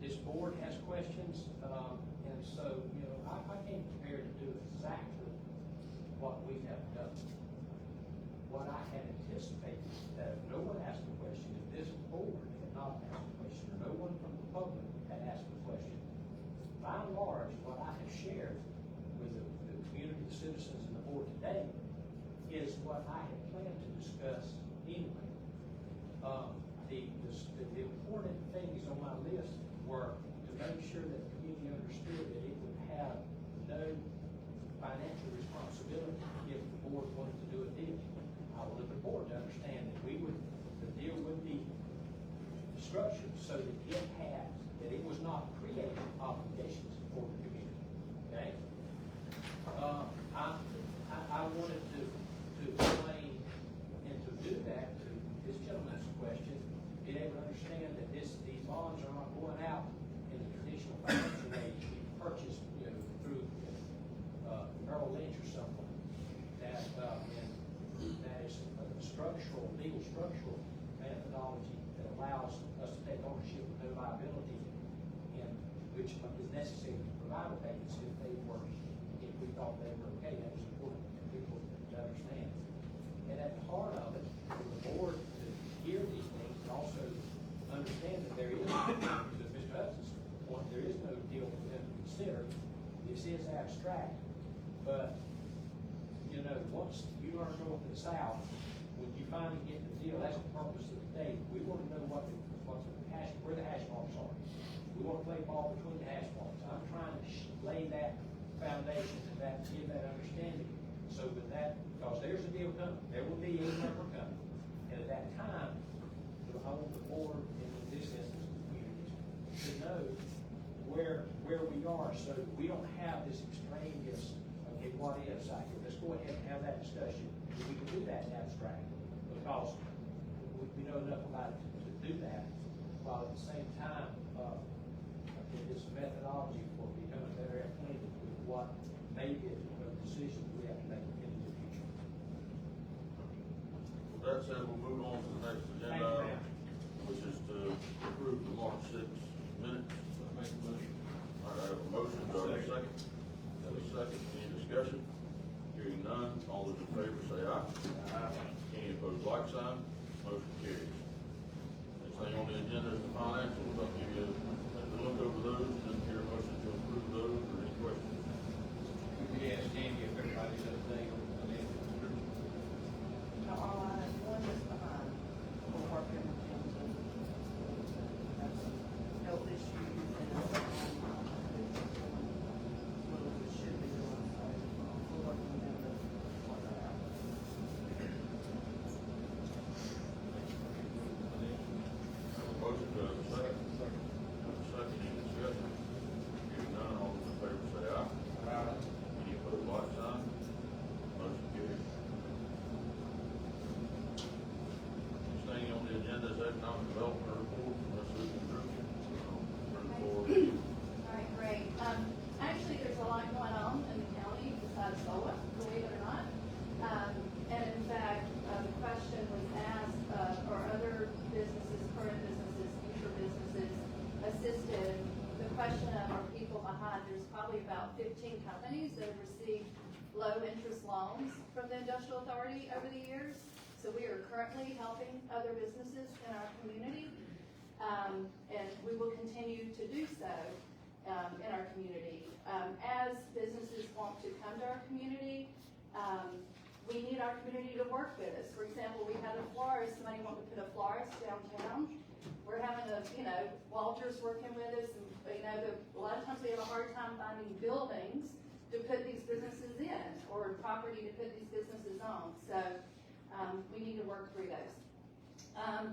this board has questions, and so, you know, I came prepared to do exactly what we have done. What I had anticipated, that if no one asked a question, if this board had not asked a question, or no one from the public had asked a question, by and large, what I have shared with the community, the citizens, and the board today is what I had planned to discuss anyway. The important things on my list were to make sure that the community understood that it would have no financial responsibility if the board wanted to do a deal. I wanted the board to understand that the deal would be structured so that it was not creating obligations for the community, okay? I wanted to explain and to do that to this gentleman's question, being able to understand that these bonds are not going out in the traditional financial way to be purchased, you know, through Merrill Lynch or something. That is a legal structural methodology that allows us to take ownership with no liability, and which is necessary to provide a vacancy if we thought they were okay. That was important for people to understand. And at the heart of it, for the board to hear these things and also understand that there is, to Mr. Hudson's point, there is no deal for them to consider. This is abstract, but you know, once you learn north and south, when you finally get the deal, that's the purpose of the day. We want to know where the hash marks are. We want to play ball between the hash marks. I'm trying to lay that foundation and give that understanding, so with that, because there's a deal coming, there will be a number coming, and at that time, I want the board, and in this instance, the community, to know where we are, so that we don't have this extraneous, okay, what ifs out here. Let's go ahead and have that discussion. We can do that in abstract, because we know enough about it to do that, while at the same time, it's a methodology for becoming better acquainted with what may be a decision we have to make in the future. With that said, we'll move on to the next Thank agenda you, item, ma'am. which is to approve the March 6th minutes. Make a motion. All right, I have a motion, do I have a second? Have a second, any discussion? Hearing none, all those in favor say aye. Aye. Any opposed, like sign, motion carries. Next thing on the agenda is the financials. I'll give you a look over those, and then hear a motion to approve those, or any questions. We asked Andy if everybody's up to date on the One is behind, we're working with him to, no issues and, well, we should be doing, so, we're working with him to work that out. Have a motion, do I have a second? Have a second, any discussion? Hearing none, all those in favor say aye. Aye. Any opposed, like sign, motion carries. Next thing on the agenda is economic development report from Ms. Susan Drew. Turn the floor over to you. All right, great. Actually, there's a lot going on in the county besides SOA, believe it or not. And in fact, the question was asked, are other businesses, current businesses, future businesses assisted? The question of are people behind? There's probably about 15 companies that have received low interest loans from the Industrial Authority over the years. So we are currently helping other businesses in our community. And we will continue to do so in our community. As businesses want to come to our community, we need our community to work with us. For example, we had a florist, somebody wanted to put a florist downtown. We're having Walter's working with us, and a lot of times we have a hard time finding buildings to put these businesses in, or property to put these businesses on. So we need to work through those.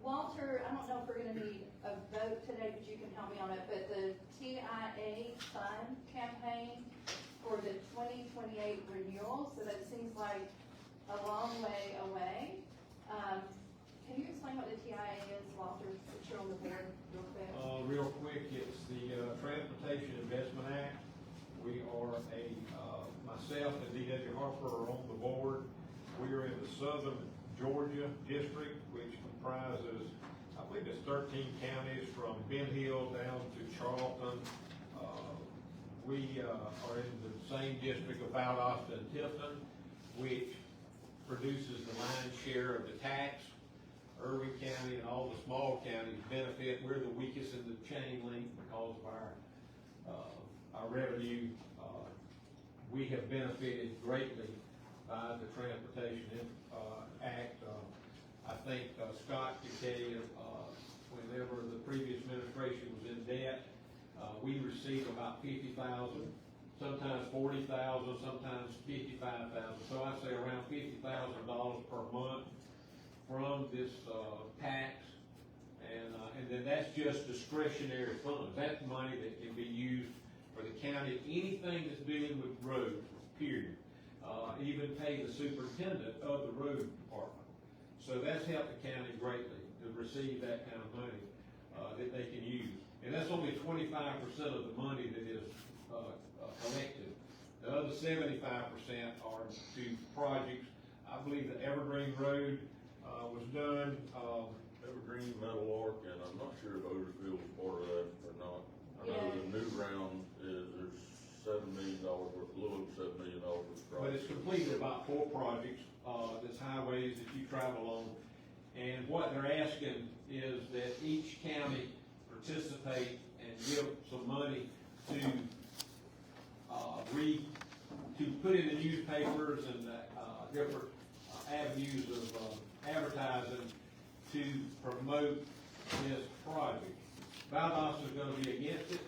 Walter, I don't know if we're gonna need a vote today, but you can help me on it, but the TIA fund campaign for the 2028 renewal, so that seems like a long way away. Can you explain what the TIA is, Walter, since you're on the board, real quick? Real quick, it's the Transportation Investment Act. We are myself and D.W. Harper are on the board. We are in the Southern Georgia district, which comprises, I believe it's 13 counties from Ben Hill down to Charlton. We are in the same district of Valdosta and Tifton, which produces the lion's share of the tax. Irwin County and all the small counties benefit. We're the weakest in the chain link because of our revenue. We have benefited greatly by the Transportation Act. I think Scott can tell you, whenever the previous administration was in debt, we received about 50,000, sometimes 40,000, sometimes 55,000. So I say around $50,000 per month from this tax, and then that's just discretionary funds. That's money that can be used for the county, anything that's dealing with roads, period. Even pay the superintendent of the road department. So that's helped the county greatly to receive that kind of money that they can use. And that's only 25% of the money that is collected. The other 75% are to projects. I believe the Evergreen Road was done. Evergreen, Metal Arc, and I'm not sure if Otisville was part of that or not. I know the new round there's $7 million worth, a little over $7 million worth of projects. But it's completed about 4 projects, that's highways that you travel on. And what they're asking is that each county participate and give some money to to put in the newspapers and different avenues of advertising to promote this project. Valdosta's gonna be against it,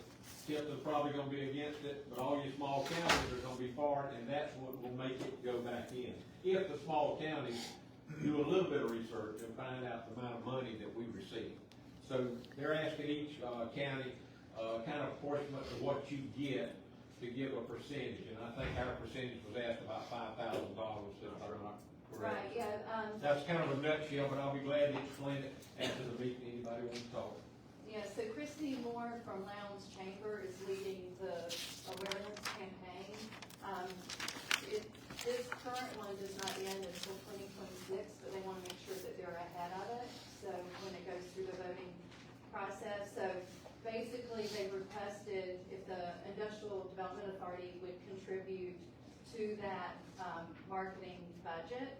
Tipton's probably gonna be against it, but all your small counties are gonna be for it, and that's what will make it go back in. If the small counties do a little bit of research and find out the amount of money that we receive. So they're asking each county kind of apportionment of what you get to give a percentage, and I think our percentage was asked about $5,000, if I'm not correct. Right, yeah, That's kind of a nutshell, but I'll be glad to explain it after the meeting, anybody wants to talk. yeah, so Christy Moore from Lowndes Chamber is leading the awareness campaign. This current one does not end until 2026, but they wanna make sure that they're ahead of it, so when it goes through the voting process. So basically, they requested if the Industrial Development Authority would contribute to that marketing budget.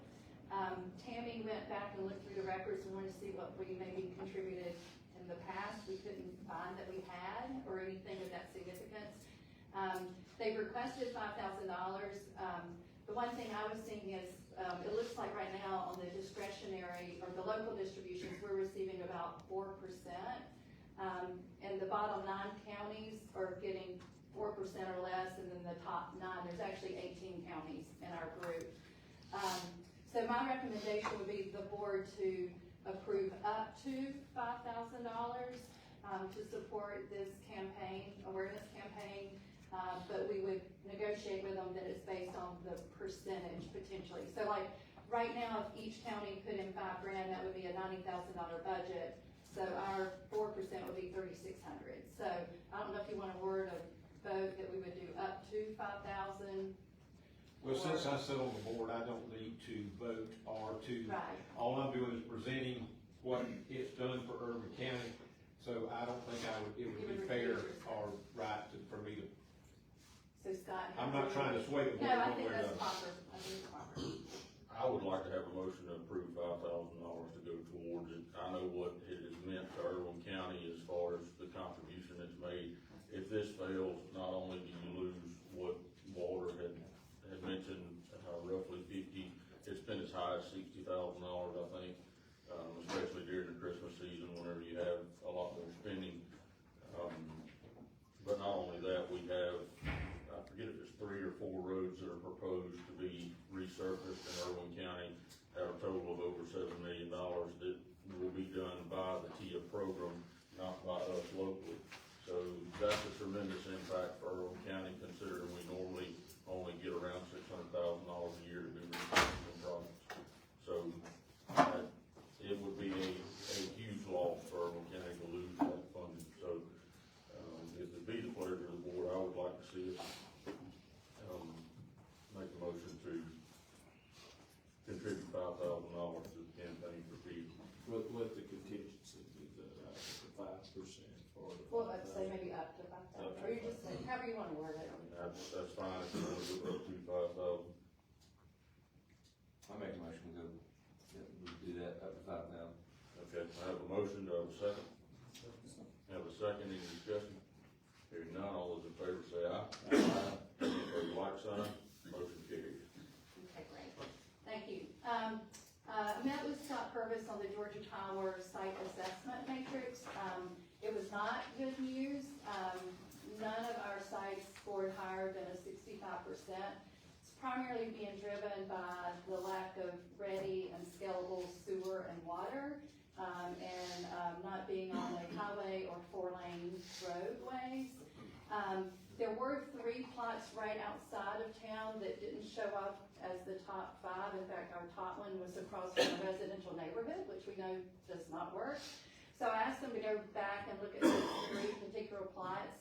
Tammy went back and looked through the records and wanted to see what we maybe contributed in the past. We couldn't find that we had, or anything of that significance. They requested $5,000. The one thing I was thinking is, it looks like right now on the discretionary, or the local distributions, we're receiving about 4%. And the bottom 9 counties are getting 4% or less, and then the top 9, there's actually 18 counties in our group. So my recommendation would be the board to approve up to $5,000 to support this campaign, awareness campaign, but we would negotiate with them that it's based on the percentage potentially. So like, right now, if each county put in $5,000, that would be a $90,000 budget. So our 4% would be $3,600. So I don't know if you want a word of vote that we would do up to 5,000. Well, since I sit on the board, I don't need to vote or to. Right. All I'm doing is presenting what it's done for Irwin County. So I don't think it would be fair or right for me to. So Scott. I'm not trying to sway the board. No, I think that's proper. I think it's proper. I would like to have a motion to approve $5,000 to go towards it. I know what it has meant to Irwin County as far as the contribution it's made. If this fails, not only do you lose what Walter had mentioned, roughly 50, it's been as high as $60,000, I think, especially during the Christmas season, whenever you have a lot more spending. But not only that, we have, I forget if it's 3 or 4 roads that are proposed to be resurfaced in Irwin County, at a total up to 5,000, or you just, however you wanna word it. That's fine, if you wanna go up to 5,000. I make a motion, we do that up to 5,000. Okay, I have a motion, do I have a second? Have a second, any discussion? Hearing none, all those in favor say aye. Aye. Any opposed, like sign, motion carries. Okay, great, thank you. Met with Scott Purvis on the Georgia Power site assessment matrix. It was not good news. None of our sites scored higher than a 65%. It's primarily being driven by the lack of ready and scalable sewer and water, and not being on a highway or 4-lane roadways. There were 3 plots right outside of town that didn't show up as the top 5. In fact, our top one was across from a residential neighborhood, which we know does not work. So I asked them to go back and look at those 3 particular plots.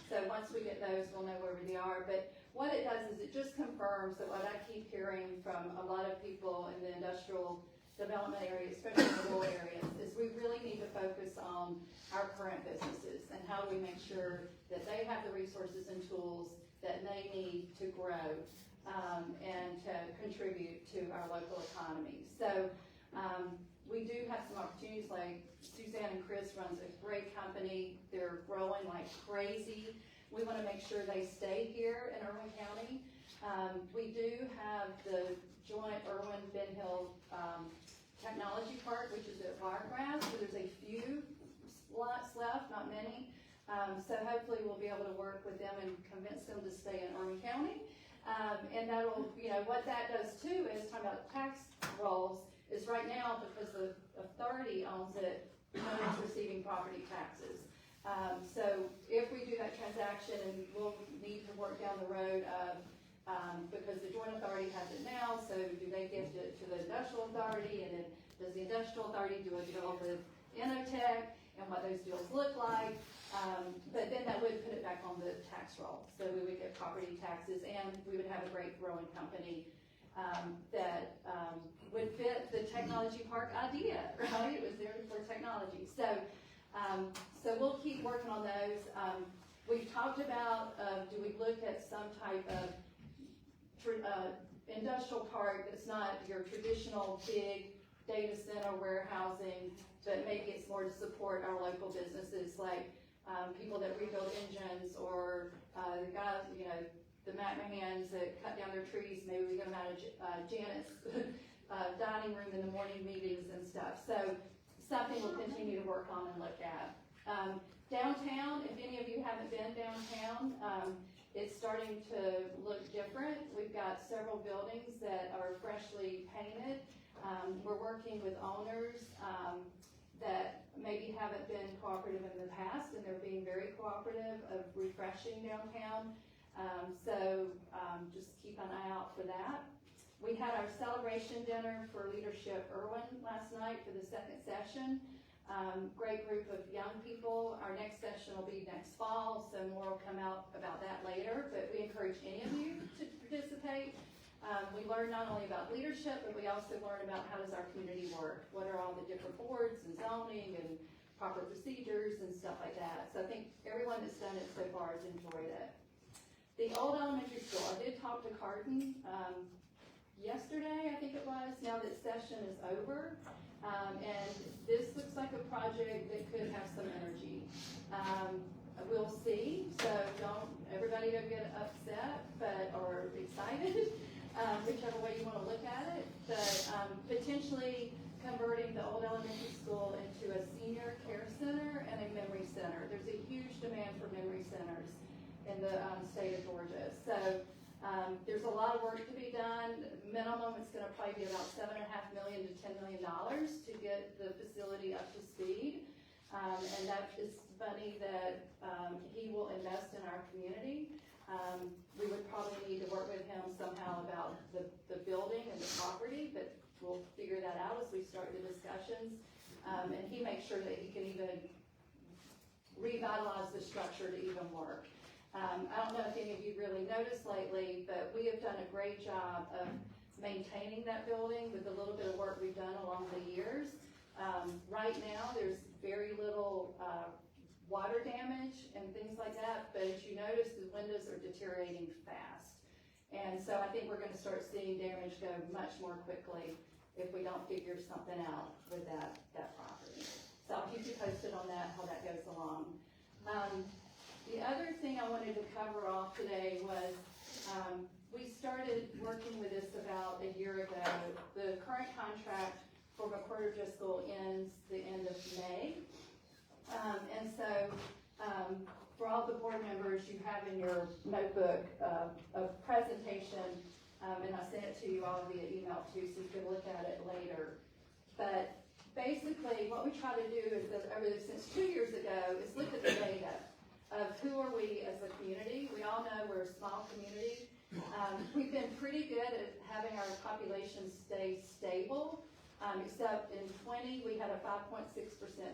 So once we get those, we'll know where they are. But what it does is it just confirms that what I keep hearing from a lot of people in the industrial development area, especially in the rural areas, is we really need to focus on our current businesses and how do we make sure that they have the resources and tools that they need to grow and to contribute to our local economy. So we do have some opportunities, like Suzanne and Chris runs a great company. They're growing like crazy. We want to make sure they stay here in Irwin County. We do have the joint Irwin-Ben Hill Technology Park, which is at Wiregrass, so there's a few lots left, not many. So hopefully we'll be able to work with them and convince them to stay in Irwin County. And that'll, what that does too is, talking about tax rolls, is right now, because the authority owns it, no one's receiving property taxes. So if we do that transaction, and we'll need to work down the road of, because the joint authority has it now, so do they gift it to the industrial authority, and then does the industrial authority do a deal with Inotech, and what those deals look like? But then that would put it back on the tax roll, so we would get property taxes, and we would have a great growing company that would fit the technology park idea, right? It was there for technology. So we'll keep working on those. We've talked about, do we look at some type of industrial park that's not your traditional big data center warehousing, but maybe it's more to support our local businesses, like people that rebuild engines, or the guys, the McMahons that cut down their trees. Maybe we get them out of Janet's dining room in the morning meetings and stuff. So something we'll continue to work on and look at. Downtown, if any of you haven't been downtown, it's starting to look different. We've got several buildings that are freshly painted. We're working with owners that maybe haven't been cooperative in the past, and they're being very cooperative of refreshing downtown. So just keep an eye out for that. We had our celebration dinner for Leadership Irwin last night for the second session. Great group of young people. Our next session will be next fall, so more will come out about that later, but we encourage any of you to participate. We learn not only about leadership, but we also learn about how does our community work, what are all the different boards and zoning and proper procedures and stuff like that. So I think everyone that's done it so far has enjoyed it. The old elementary school, I did talk to Carton yesterday, I think it was, now that session is over. And this looks like a project that could have some energy. We'll see, so everybody don't get upset, or excited, whichever way you want to look at it. But potentially converting the old elementary school into a senior care center and a memory center. There's a huge demand for memory centers in the state of Georgia. So there's a lot of work to be done. Minimum, it's going to probably be about $7.5 million to $10 million to get the facility up to speed. And that is money that he will invest in our community. We would probably need to work with him somehow about the building and the property, but we'll figure that out as we start the discussions. And he makes sure that he can even revitalize the structure to even work. I don't know if any of you really noticed lately, but we have done a great job of maintaining that building with a little bit of work we've done along the years. Right now, there's very little water damage and and things like that, but as you notice, the windows are deteriorating fast. And so I think we're gonna start seeing damage go much more quickly if we don't figure something out with that property. So I'll keep you posted on that, how that goes along. The other thing I wanted to cover off today was, we started working with this about a year ago. The current contract for McWhorter Driscoll ends the end of May. And so, for all the board members, you have in your notebook, a presentation, and I sent it to you all via email too, so you can look at it later. But basically, what we try to do is that since 2 years ago, is look at the data of who are we as a community. We all know we're a small community. We've been pretty good at having our population stay stable, except in 20, we had a 5.6%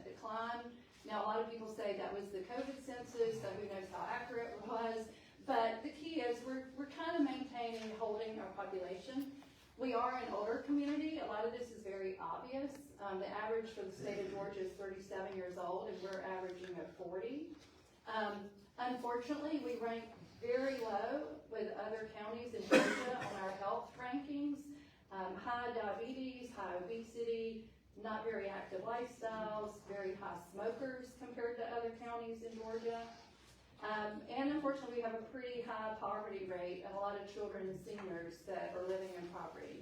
decline. Now, a lot of people say that was the COVID census, so who knows how accurate it was. But the key is we're kind of maintaining, holding our population. We are an older community. A lot of this is very obvious. The average for the state of Georgia is 37 years old, and we're averaging at 40. Unfortunately, we rank very low with other counties in Georgia on our health rankings. High diabetes, high obesity, not very active lifestyles, very high smokers compared to other counties in Georgia. And unfortunately, we have a pretty high poverty rate and a lot of children and seniors that are living in poverty.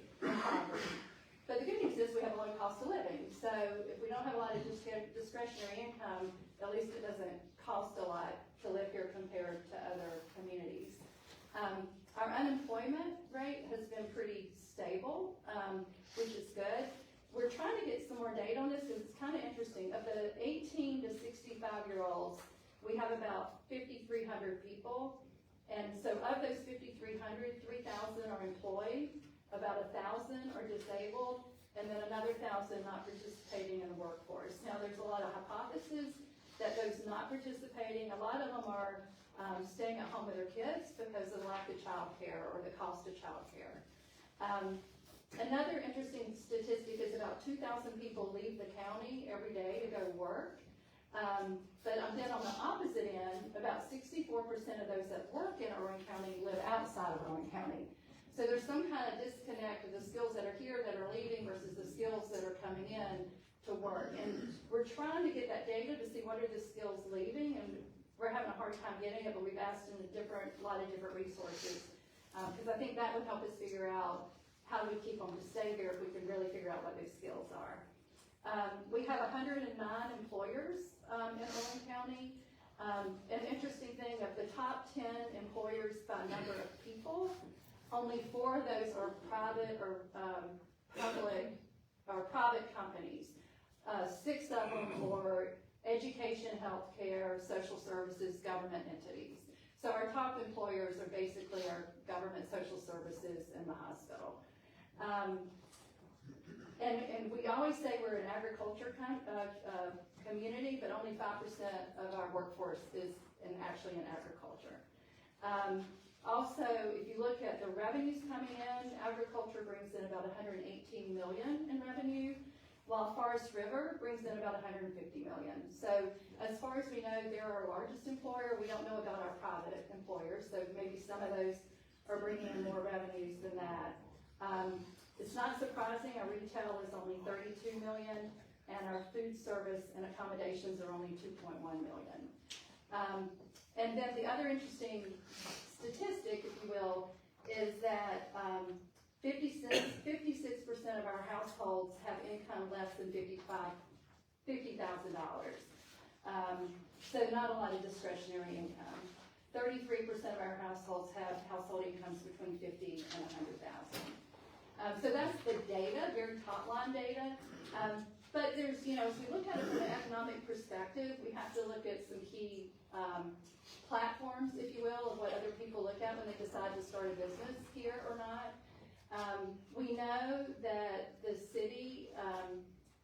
But the good news is we have a low cost of living. So if we don't have a lot of discretionary income, at least it doesn't cost a lot to live here compared to other communities. Our unemployment rate has been pretty stable, which is good. We're trying to get some more data on this because it's kind of interesting. Of the 18 to 65-year-olds, we have about 5,300 people. And so of those 5,300, 3,000 are employed, about 1,000 are disabled, and then another 1,000 not participating in the workforce. Now, there's a lot of hypotheses that those not participating, a lot of them are staying at home with their kids because of the lack of child care or the cost of child care. Another interesting statistic is about 2,000 people leave the county every day to go work. But then on the opposite end, about 64% of those that work in Irwin County live outside of Irwin County. So there's some kind of disconnect of the skills that are here that are leaving versus the skills that are coming in to work. And we're trying to get that data to see what are the skills leaving, and we're having a hard time getting it, but we've asked in a lot of different resources. Because I think that would help us figure out how do we keep them to stay here if we can really figure out what those skills are. We have 109 employers in Irwin County. An interesting thing, of the top 10 employers by number of people, only 4 of those are private or public or private companies. 6 of them are education, healthcare, social services, government entities. So our top employers are basically our government, social services, and the hospital. And we always say we're an agriculture community, but only 5% of our workforce is actually in agriculture. Also, if you look at the revenues coming in, agriculture brings in about $118 million in revenue, while Forest River brings in about $150 million. So as far as we know, they're our largest employer. We don't know about our private employers, so maybe some of those are bringing in more revenues than that. It's not surprising, our retail is only $32 million, and our food service and accommodations are only $2.1 million. And then the other interesting statistic, if you will, is that 56% of our households have income less than $50,000. So not a lot of discretionary income. 33% of our households have household incomes between $50,000 and $100,000. So that's the data, very top line data. But there's, as we look at it from an economic perspective, we have to look at some key platforms, if you will, of what other people look at when they decide to start a business here or not. We know that the city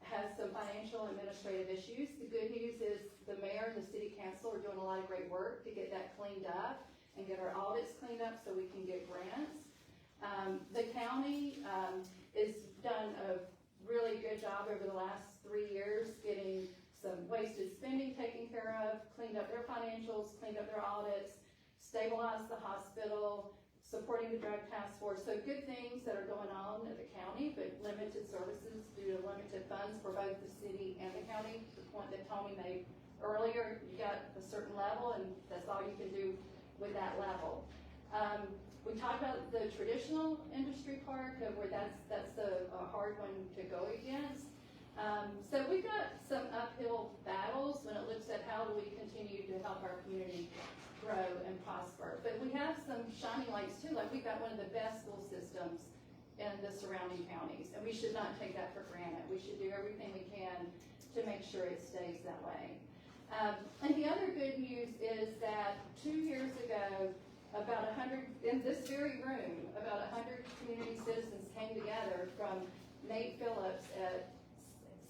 has some financial and administrative issues. The good news is the mayor and the city council are doing a lot of great work to get that cleaned up and get our audits cleaned up so we can get grants. The county has done a really good job over the last 3 years getting some wasted spending taken care of, cleaning cleaned up their financials, cleaned up their audits, stabilized the hospital, supporting the drug task force. So good things that are going on at the county, but limited services due to limited funds for both the city and the county. The point that Tony made earlier, you got a certain level and that's all you can do with that level. We talked about the traditional industry park, where that's a hard one to go against. So we've got some uphill battles when it looks at how do we continue to help our community grow and prosper. But we have some shining lights too, like we've got one of the best school systems in the surrounding counties, and we should not take that for granted. We should do everything we can to make sure it stays that way. And the other good news is that 2 years ago, about 100, in this very room, about 100 community citizens came together, from Nate Phillips at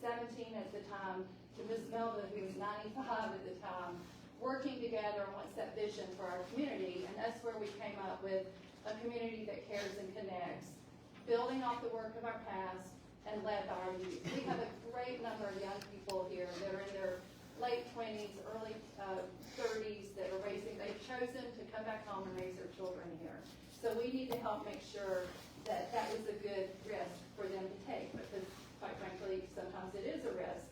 17 at the time to Ms. Melvin, who was 95 at the time, working together on what's that vision for our community. And that's where we came up with a community that cares and connects, building off the work of our past and led by our youth. We have a great number of young people here that are in their late 20s, early 30s that are they've chosen to come back home and raise their children here. So we need to help make sure that that was a good risk for them to take, because quite frankly, sometimes it is a risk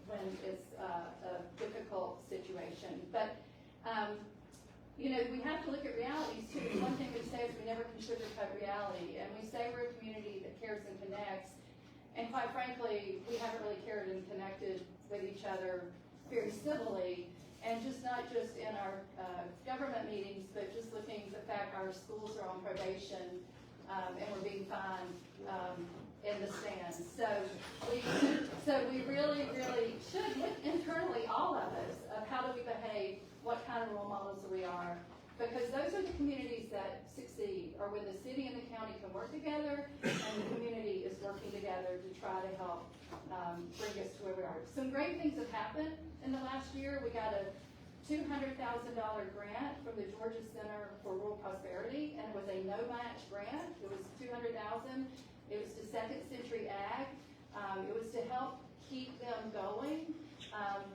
when it's a difficult situation. But, you know, we have to look at realities too. One thing we say is we never can sugarcoat reality. And we say we're a community that cares and connects. And quite frankly, we haven't really cared and connected with each other very civilly. And not just in our government meetings, but just looking at the fact our schools are on probation and we're being fined in the stands. So we really, really should look internally, all of us, of how do we behave, what kind of role models we are, because those are the communities that succeed, or when the city and the county can work together and the community is working together to try to help bring us to where we are. Some great things have happened in the last year. We got a $200,000 grant from the Georgia Center for Rural Prosperity, and it was a no-match grant. It was $200,000. It was to Second Century Ag. It was to help keep them going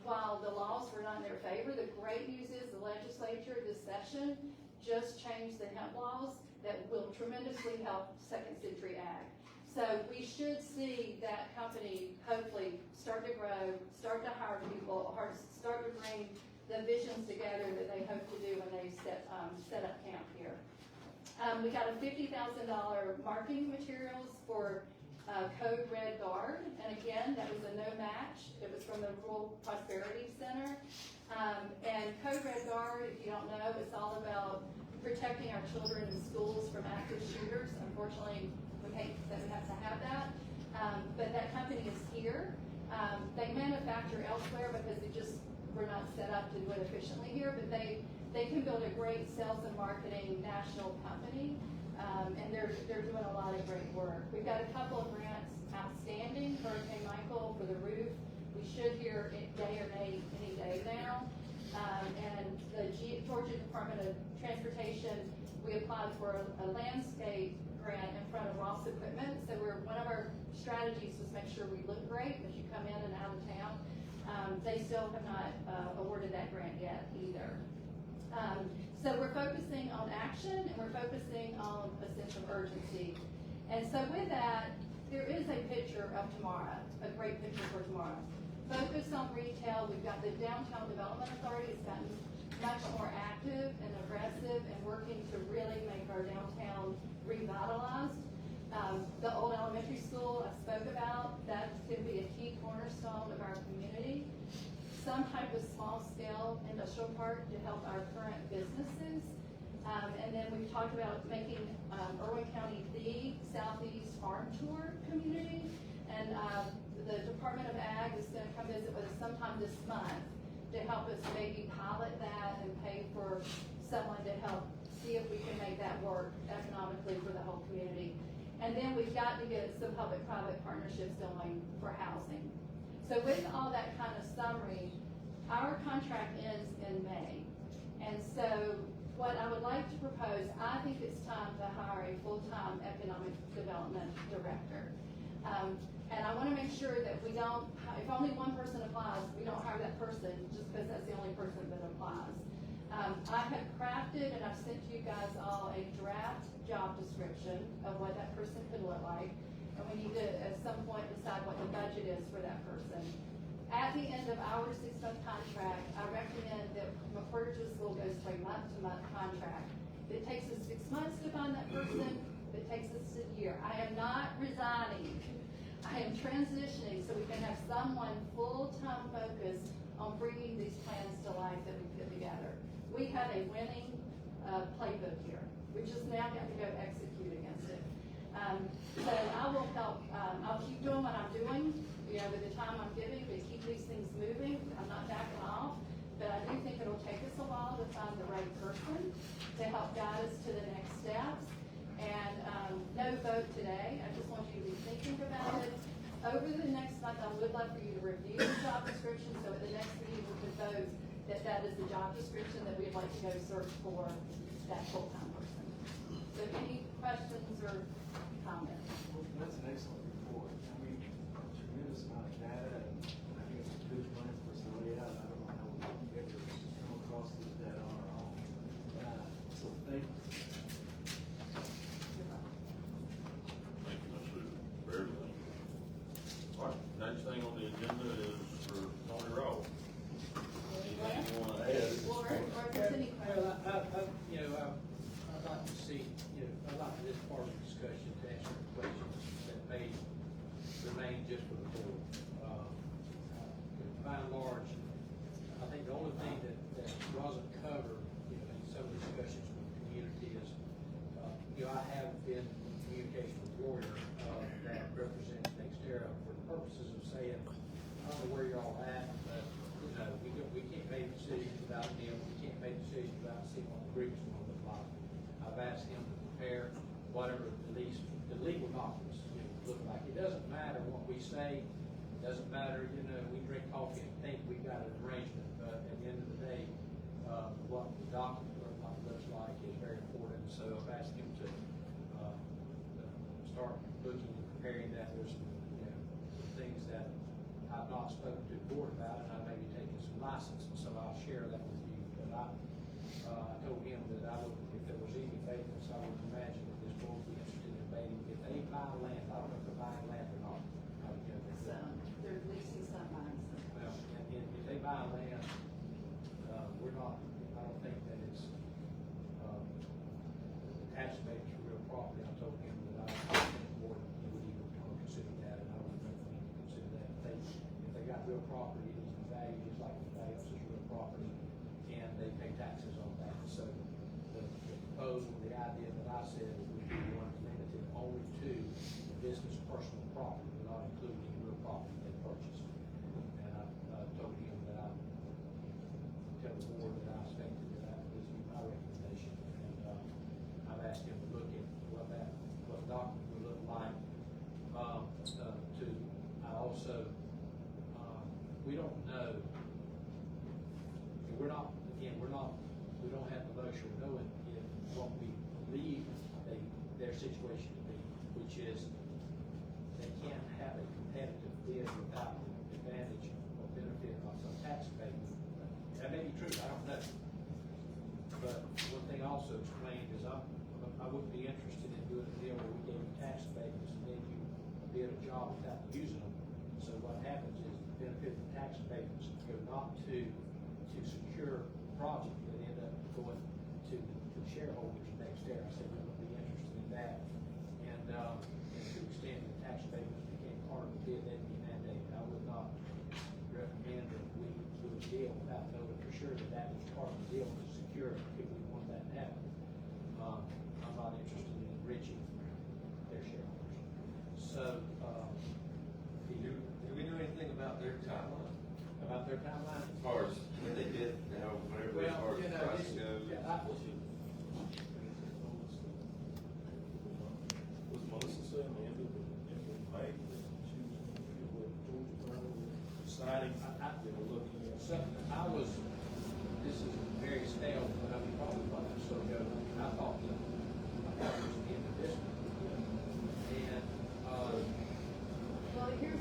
while the laws were not in their favor. The great news is the legislature this session just changed the hemp laws that will tremendously help Second Century Ag. So we should see that company hopefully start to grow, start to hire people, or start to bring the visions together that they hope to do when they set up camp here. We got a $50,000 marketing materials for Code Red Guard, and again, that was a no match. It was from the Rural Prosperity Center. And Code Red Guard, if you don't know, it's all about protecting our children in schools from active shooters. Unfortunately, we hate that we have to have that. But that company is here. They manufacture elsewhere because we're not set up to do it efficiently here, but they can build a great sales and marketing national company, and they're doing a lot of great work. We've got a couple of grants outstanding. Hurricane Michael for the roof. We should hear day or night any day now. And the Georgia Department of Transportation, we applied for a landscape grant in front of Ross Equipment. So one of our strategies was make sure we look great as you come in and out of town. They still have not awarded that grant yet either. So we're focusing on action, and we're focusing on a sense of urgency. And so with that, there is a picture of tomorrow, a great picture for tomorrow. Focus on retail. We've got the Downtown Development Authority. It's gotten much more active and aggressive and working to really make our downtown revitalized. The old elementary school I spoke about, that's going to be a key cornerstone of our community. Some type of small-scale industrial park to help our current businesses. And then we've talked about making Irwin County the Southeast Farm Tour community. And the Department of Ag is going to come visit with us sometime this month to help us maybe pilot that and pay for someone to help see if we can make that work economically for the whole community. And then we've got to get some public-private partnerships going for housing. So with all that kind of summary, our contract ends in May. And so what I would like to propose, I think it's time to hire a full-time economic development director. And I wanna make sure that we don't, if only one person applies, we don't hire that person just because that's the only person that applies. I have crafted and I've sent you guys all a draft job description of what that person could look like. And we need to, at some point, decide what the budget is for that person. At the end of our 6-month contract, I recommend that Reporter to School goes to a month-to-month contract. It takes us 6 months to find that person, it takes us a year. I am not resigning. I am transitioning so we can have someone full-time focused on bringing these plans to life that we put together. We have a winning playbook here. We just now got to go execute against it. So I will help, I'll keep doing what I'm doing, you know, with the time I'm giving, to keep these things moving. I'm not backing off, but I do think it'll take us a while to find the right person to help guide us to the next steps. And no vote today. I just want you to be thinking about it. Over the next month, I would like for you to review the job description, so at the next meeting, we can vote that that is the job description that we'd like to go search for that full-time person. So any questions or comments? Well, that's an excellent report. I mean, tremendous amount of data, and I think it's a good plan for us to lay out. I don't know how we ever come across this data on our own. So thank you. Thank you, Mr. Beardsley. All right, next thing on the agenda is for Tony Rowe. Anything you wanna add? Or if there's any Well, questions? I'd like to see, I'd like this part of the discussion to answer questions that may remain just for the board. By and large, I think the only thing that wasn't covered, in some of the discussions with the community is, I have been in communication with a lawyer, that represents Nextera for the purposes of saying, I don't know where you're all at, but, we can't make decisions without him, we can't make decisions without seeing what the agreement's gonna look like. I've asked him to prepare whatever the legal documents look like. It doesn't matter what we say, it doesn't matter, we drink coffee and think we've got an arrangement, but at the end of the day, what the document looks like is very important. So I've asked him to start looking and preparing that. There's some things that I've not spoken to the board about, and I may be taking some license, and so I'll share that with you. But I told him that if there was any vacancy, I would imagine that this board would be interested in debating. If they buy land, I don't know if they're buying land or not. They're leasing some mines. Well, and if they buy land, we're not, I don't think that it's, tax abatement for real property. I told him that I think the board would even consider that, and I would recommend to consider that. If they got real property, it is valued just like anybody else's real property, and they pay taxes on that. So the proposal, the idea that I said would be one limited only to business personal property, but not including real property they purchased. And I told him that I tell the board that I expected that was my recommendation. And I've asked him to look at what the document would look like. I also, we don't know, we don't have the luxury of knowing if what we believe their situation to be, which is they can't have a competitive bid without the advantage or benefit of some tax abatement. That may be true, I don't know. But one thing I also explained is I wouldn't be interested in doing a deal where we gave you tax abatements and then you bid a job without using them. So what happens is the benefit of the tax abatements go not to secure the project, but end up going to the shareholders next year. I said we would be interested in that. And to the extent the tax abatements became part of the bid, that'd be mandated. I would not recommend that we do a deal without knowing for sure that was part of the deal to secure it if we want that to happen. I'm not interested in enriching their shareholders. So, Do we know anything about their timeline? about their timeline? As far as when they did, whatever, as far as the price goes? Was Melissa saying the end of May that she was going to be with Georgia deciding, looking at Something, this is very stale, but I mean, probably about a so ago, I thought that it was the end of this one. And, Well, here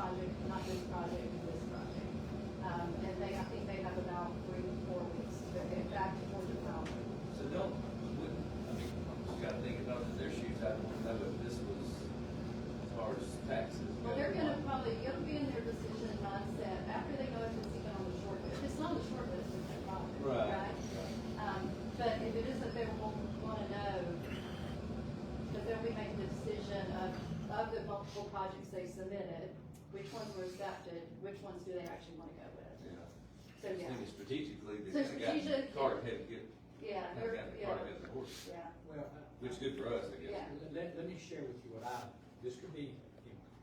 project, not this project, and this project. And they, I think they have about 3 to 4 weeks to get back to Georgia Power. So don't, I mean, you gotta think about their shoes, I don't know if this was as far as taxes. Well, they're gonna probably, it'll be in their decision mindset after they know if it's even on the short list. If it's not on the short list, it's not problem, Right. right? But if it is that they wanna know, but then we make the decision of the multiple projects they submitted, which ones were accepted, which ones do they actually wanna go with? Yeah. So, yeah. Thinking strategically, So they kinda strategic, got cart ahead to get, Yeah, kinda they're, got the yeah, cart ahead of the horse, yeah. Well, which is good for us, I guess. Yeah. let me share with you what this could be,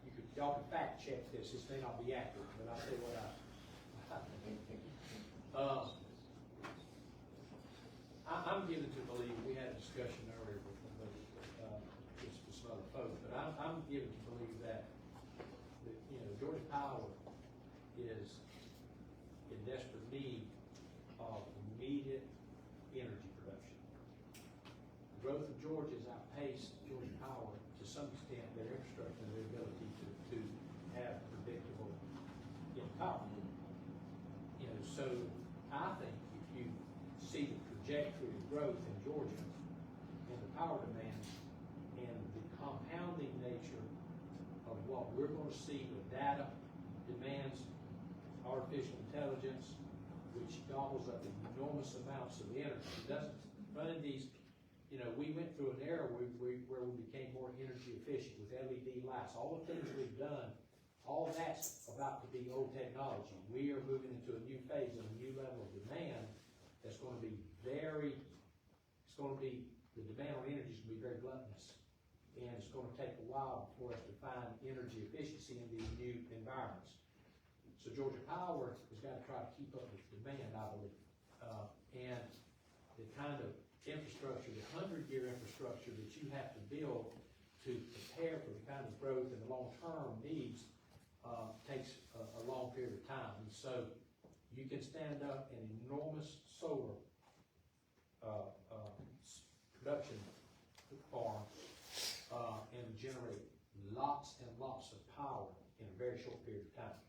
you could, y'all can fact check this may not be accurate, but I'll tell you what I think. I'm given to believe, we had a discussion earlier with some other folks, but I'm given to believe that, you know, Georgia Power is in desperate need of immediate energy production. The growth of Georgia has outpaced Georgia Power to some extent, their infrastructure and their ability to have predictable, you know, power. You know, so I think if you see the trajectory of growth in Georgia and the power demand and the compounding nature of what we're gonna see with data, demands, artificial intelligence, which gobbles up enormous amounts of energy. It doesn't run in these, you know, we went through an era where we became more energy efficient with LED lights, all the things we've done, all that's about to be old technology. We are moving into a new phase and a new level of demand that's gonna be the demand on energy is gonna be very gluttonous. And it's gonna take a while for us to find energy efficiency in these new environments. So Georgia Power has got to try to keep up with demand, I believe. And the kind of infrastructure, the 100-year infrastructure that you have to build to prepare for the kind of growth and the long-term needs takes a long period of time. And so you can stand up an enormous solar production farm and generate lots and lots of power in a very short period of time.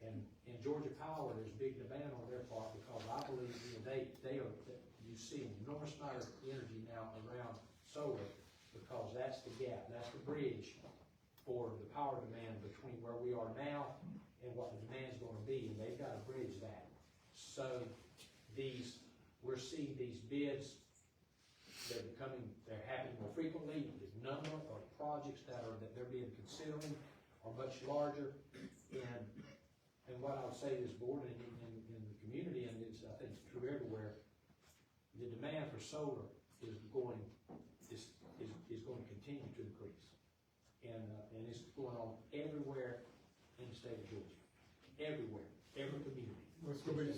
And in Georgia Power, there's big demand on their part because I believe, you know, you see an enormous amount of energy now around solar because that's the gap, that's the bridge for the power demand between where we are now and what the demand's gonna be, and they've got to bridge that. So we're seeing these bids, they're happening more frequently. The number of projects that they're being considering are much larger. And what I would say to this board and in the community, and I think it's true everywhere, the demand for solar is going to continue to increase. And it's going on everywhere in the state of Georgia. Everywhere, every community. Well, it's gonna be,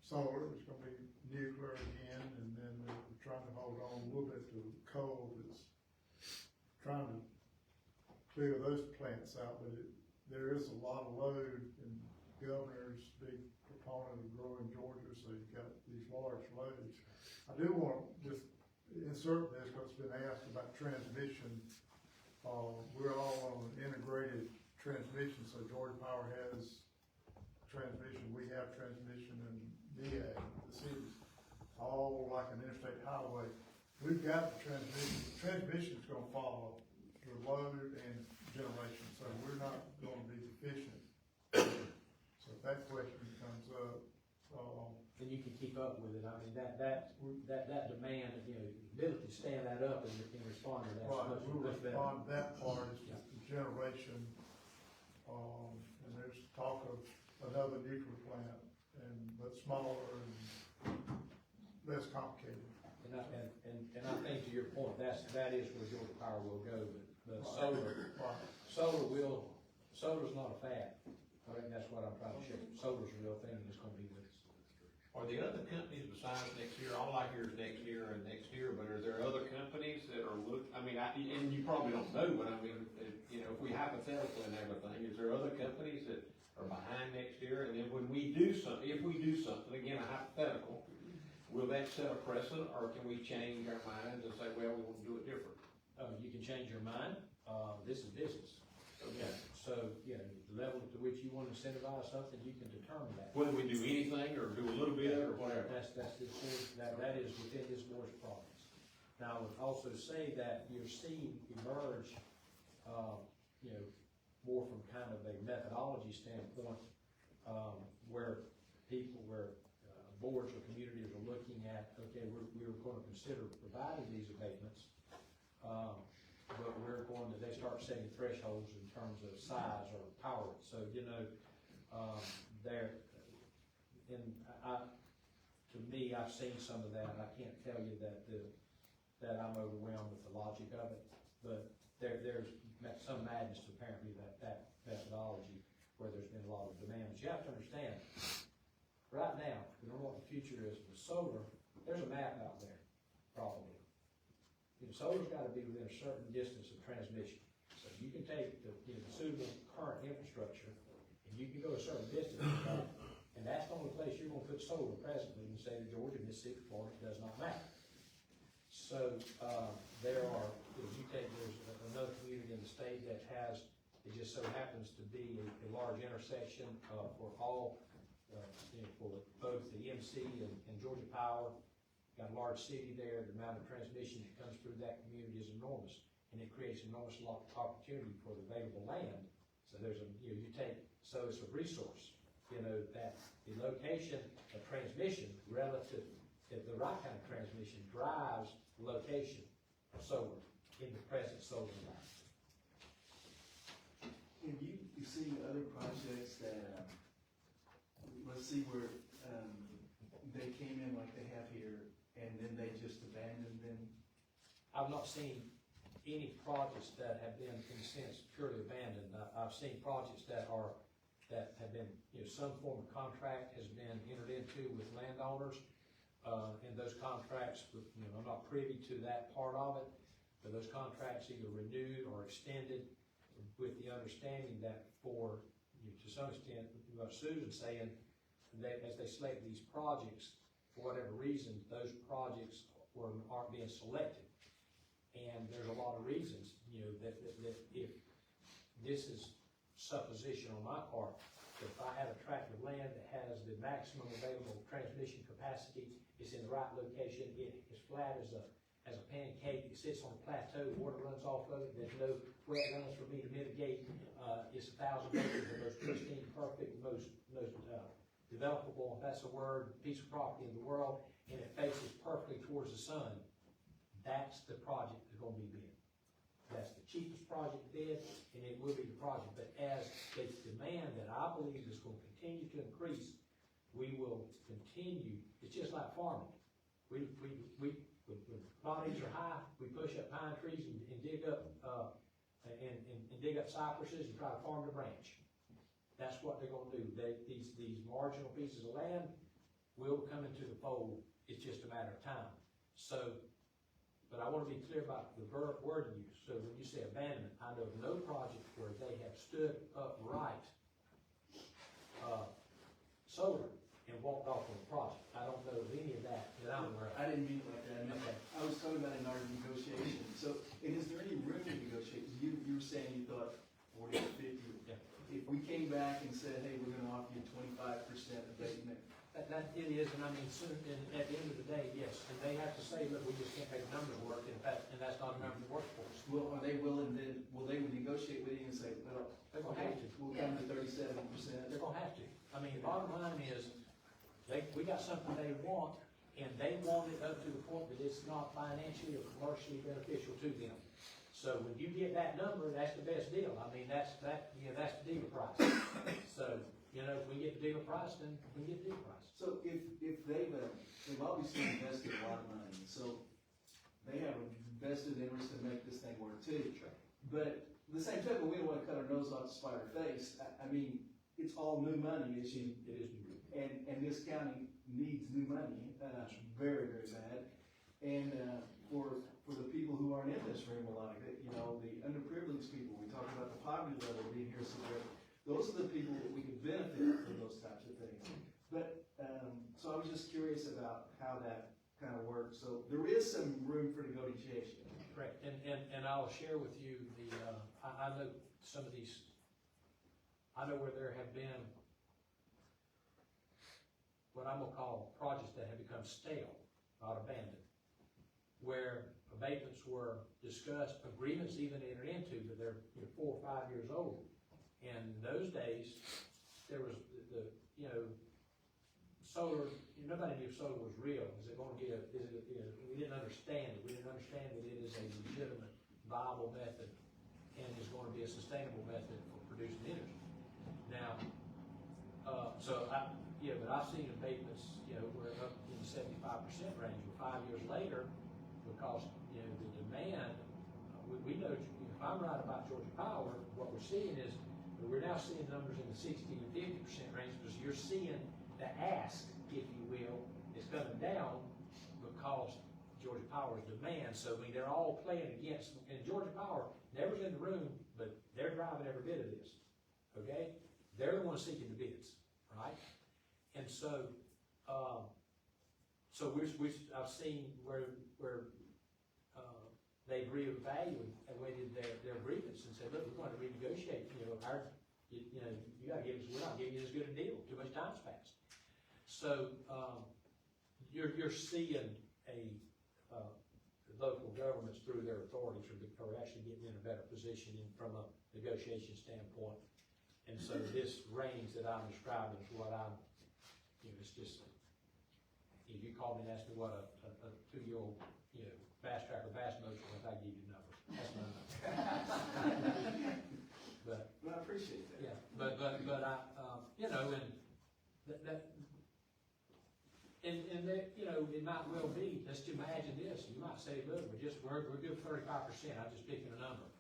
solar, it's gonna be nuclear again, and then we're trying to hold on a little bit to coal that's trying to clear those plants out, but there is a lot of load, and Governor's big proponent of growing Georgia, so you've got these large loads. I do want to just insert this, because it's been asked about transmission. We're all on an integrated transmission, so Georgia Power has transmission, we have transmission in DA, the city, all like an interstate highway. We've got the transmission's gonna follow the load and generation, so we're not gonna be deficient. So if that question comes up, And you can keep up with it. I mean, that demand, you know, the ability to stand that up and respond to that. right, is we'll much better. respond to that part, is just the generation, and there's talk of another nuclear plant, but smaller and less complicated. And I think to your point, that is where Georgia Power will go, but Right. solar's not a fad. I think that's what I'm trying to share. Solar's a real thing, and it's gonna be with us. Are the other companies besides next year, all I hear is next year and next year, but are there other companies that are and you probably don't know, but I mean, you know, if we hypothetical and everything, is there other companies that are behind next year? And then when we do something, if we do something, again, a hypothetical, will that set a precedent, or can we change our minds and say, well, we want to do it different? You can change your mind. This is business. Okay. So, yeah, wanna incentivize something, you can determine that. Whether we do anything or do a little bit or whatever. That's his board, that is within his board's province. Now, I would also say that you're seeing emerge, you know, more from kind of a methodology standpoint, where boards or communities are looking at, okay, we're gonna consider providing these abatements, but they start setting thresholds in terms of size or power. So, you know, to me, I've seen some of that. I can't tell you that I'm overwhelmed with the logic of it, but there's some madness to apparently that methodology where there's been a lot of demands. You have to understand, right now, we don't know what the future is with solar. There's a map out there, probably. You know, solar's gotta be within a certain distance of transmission. So you can take the suitable current infrastructure, and you can go a certain distance with that, and that's the only place you're gonna put solar presently in the state of Georgia, Mississippi, Florida, it does not matter. So, there's another community in the state that has, it just so happens to be a large intersection, for all, for both the EMC and Georgia Power. Got a large city there, the amount of transmission that comes through that community is enormous, and it creates an enormous lot of opportunity for the available land. So so it's a resource, that the location of transmission relative, if the right kind of transmission drives the location of solar in the present solar environment. Have you seen other projects that, let's see where, they came in like they have here, and then they just abandoned them? I've not seen any projects that have been, in a sense, purely abandoned. I've seen projects that have been, some form of contract has been entered into with landowners, and those contracts, I'm not privy to that part of it, but those contracts either renewed or extended with the understanding that to some extent, what Susan's saying, that as they select these projects, for whatever reason, those projects aren't being selected. And there's a lot of reasons, that if this is supposition on my part, that if I have a tract of land that has the maximum available transmission capacity, it's in the right location, it is flat as a pancake, it sits on a plateau, water runs off of it, there's no wetlands for me to mitigate, it's 1,000 acres, the most pristine, perfect, most developable, if that's a word, piece of property in the world, and it faces perfectly towards the sun. That's the project that's gonna be bid. That's the cheapest project bid, and it will be the project. But as the demand that I believe is gonna continue to increase, we will continue, it's just like farming. When commodities are high, we push up pine trees and dig up, and dig up cypresses and try to farm the branch. That's what they're gonna do. These marginal pieces of land will come into the fold. It's just a matter of time. So, but I want to be clear about the word use. So when you say abandonment, I know of no project where they have stood upright, solar and walked off on the project. I don't know of any of that I'm aware of. I didn't mean it like that. Okay. I was talking about in our negotiation. So, and is there any room to negotiate? You were saying you thought 40 or 50. Yeah. If we came back and said, hey, we're gonna offer you 25% abatement. That it is, and I mean, soon, and at the end of the day, yes, and they have to say, look, we just can't make the numbers work, and that's not a number that works for us. Well, are they willing then, will they negotiate with you and say, well, They're gonna have to. we'll come to 37%? They're gonna have to. I mean, the bottom line is, we got something they want, and they want it up to the point that it's not financially or commercially beneficial to them. So when you get that number, that's the best deal. I mean, that's the deal price. So, if we get the deal price, then we get the deal price. So if they've obviously invested a lot of money, so they have a vested interest to make this thing work too. Sure. But at the same time, we don't want to cut our nose off to spite our face. I mean, it's all new money. It is new. And this county needs new money, very, very bad. And for the people who aren't in this room, a lot of it, the underprivileged people, we talk about the poverty level being here so great. Those are the people that we could benefit from those types of things. But, so I was just curious about how that kind of works. So there is some room for negotiation. Correct, and I'll share with you I know some of these, I know where there have been what I'm gonna call projects that have become stale, not abandoned, where abatements were discussed, agreements even entered into, but they're 4 or 5 years old. And in those days, there was solar, nobody knew solar was real. Is it gonna get, we didn't understand it. We didn't understand that it is a legitimate, viable method and is gonna be a sustainable method for producing energy. Now, but I've seen abatements, where up in the 75% range, but 5 years later, because, the demand, we know, if I'm right about Georgia Power, what we're seeing is, we're now seeing numbers in the 60 to 50% range, because you're seeing the ask, if you will, is coming down because Georgia Power's demand. So, they're all playing against, and Georgia Power never's in the room, but they're driving every bit of this, okay? They're the ones seeking the bids, right? And so, I've seen where they've reevaluated their agreements and said, look, we're going to renegotiate, you gotta give us, we're not giving you as good a deal, too much time's passed. So, you're seeing local governments through their authorities are actually getting in a better position from a negotiation standpoint. And so this range that I'm describing is what I'm, it's just, if you call me and ask me what a 2-year-old, fast track or bass motor was, I give you a number. That's my number. But I appreciate that. yeah, but I, and that, it might well be, let's imagine this, you might say, look, we're good 35%, I'm just picking a number.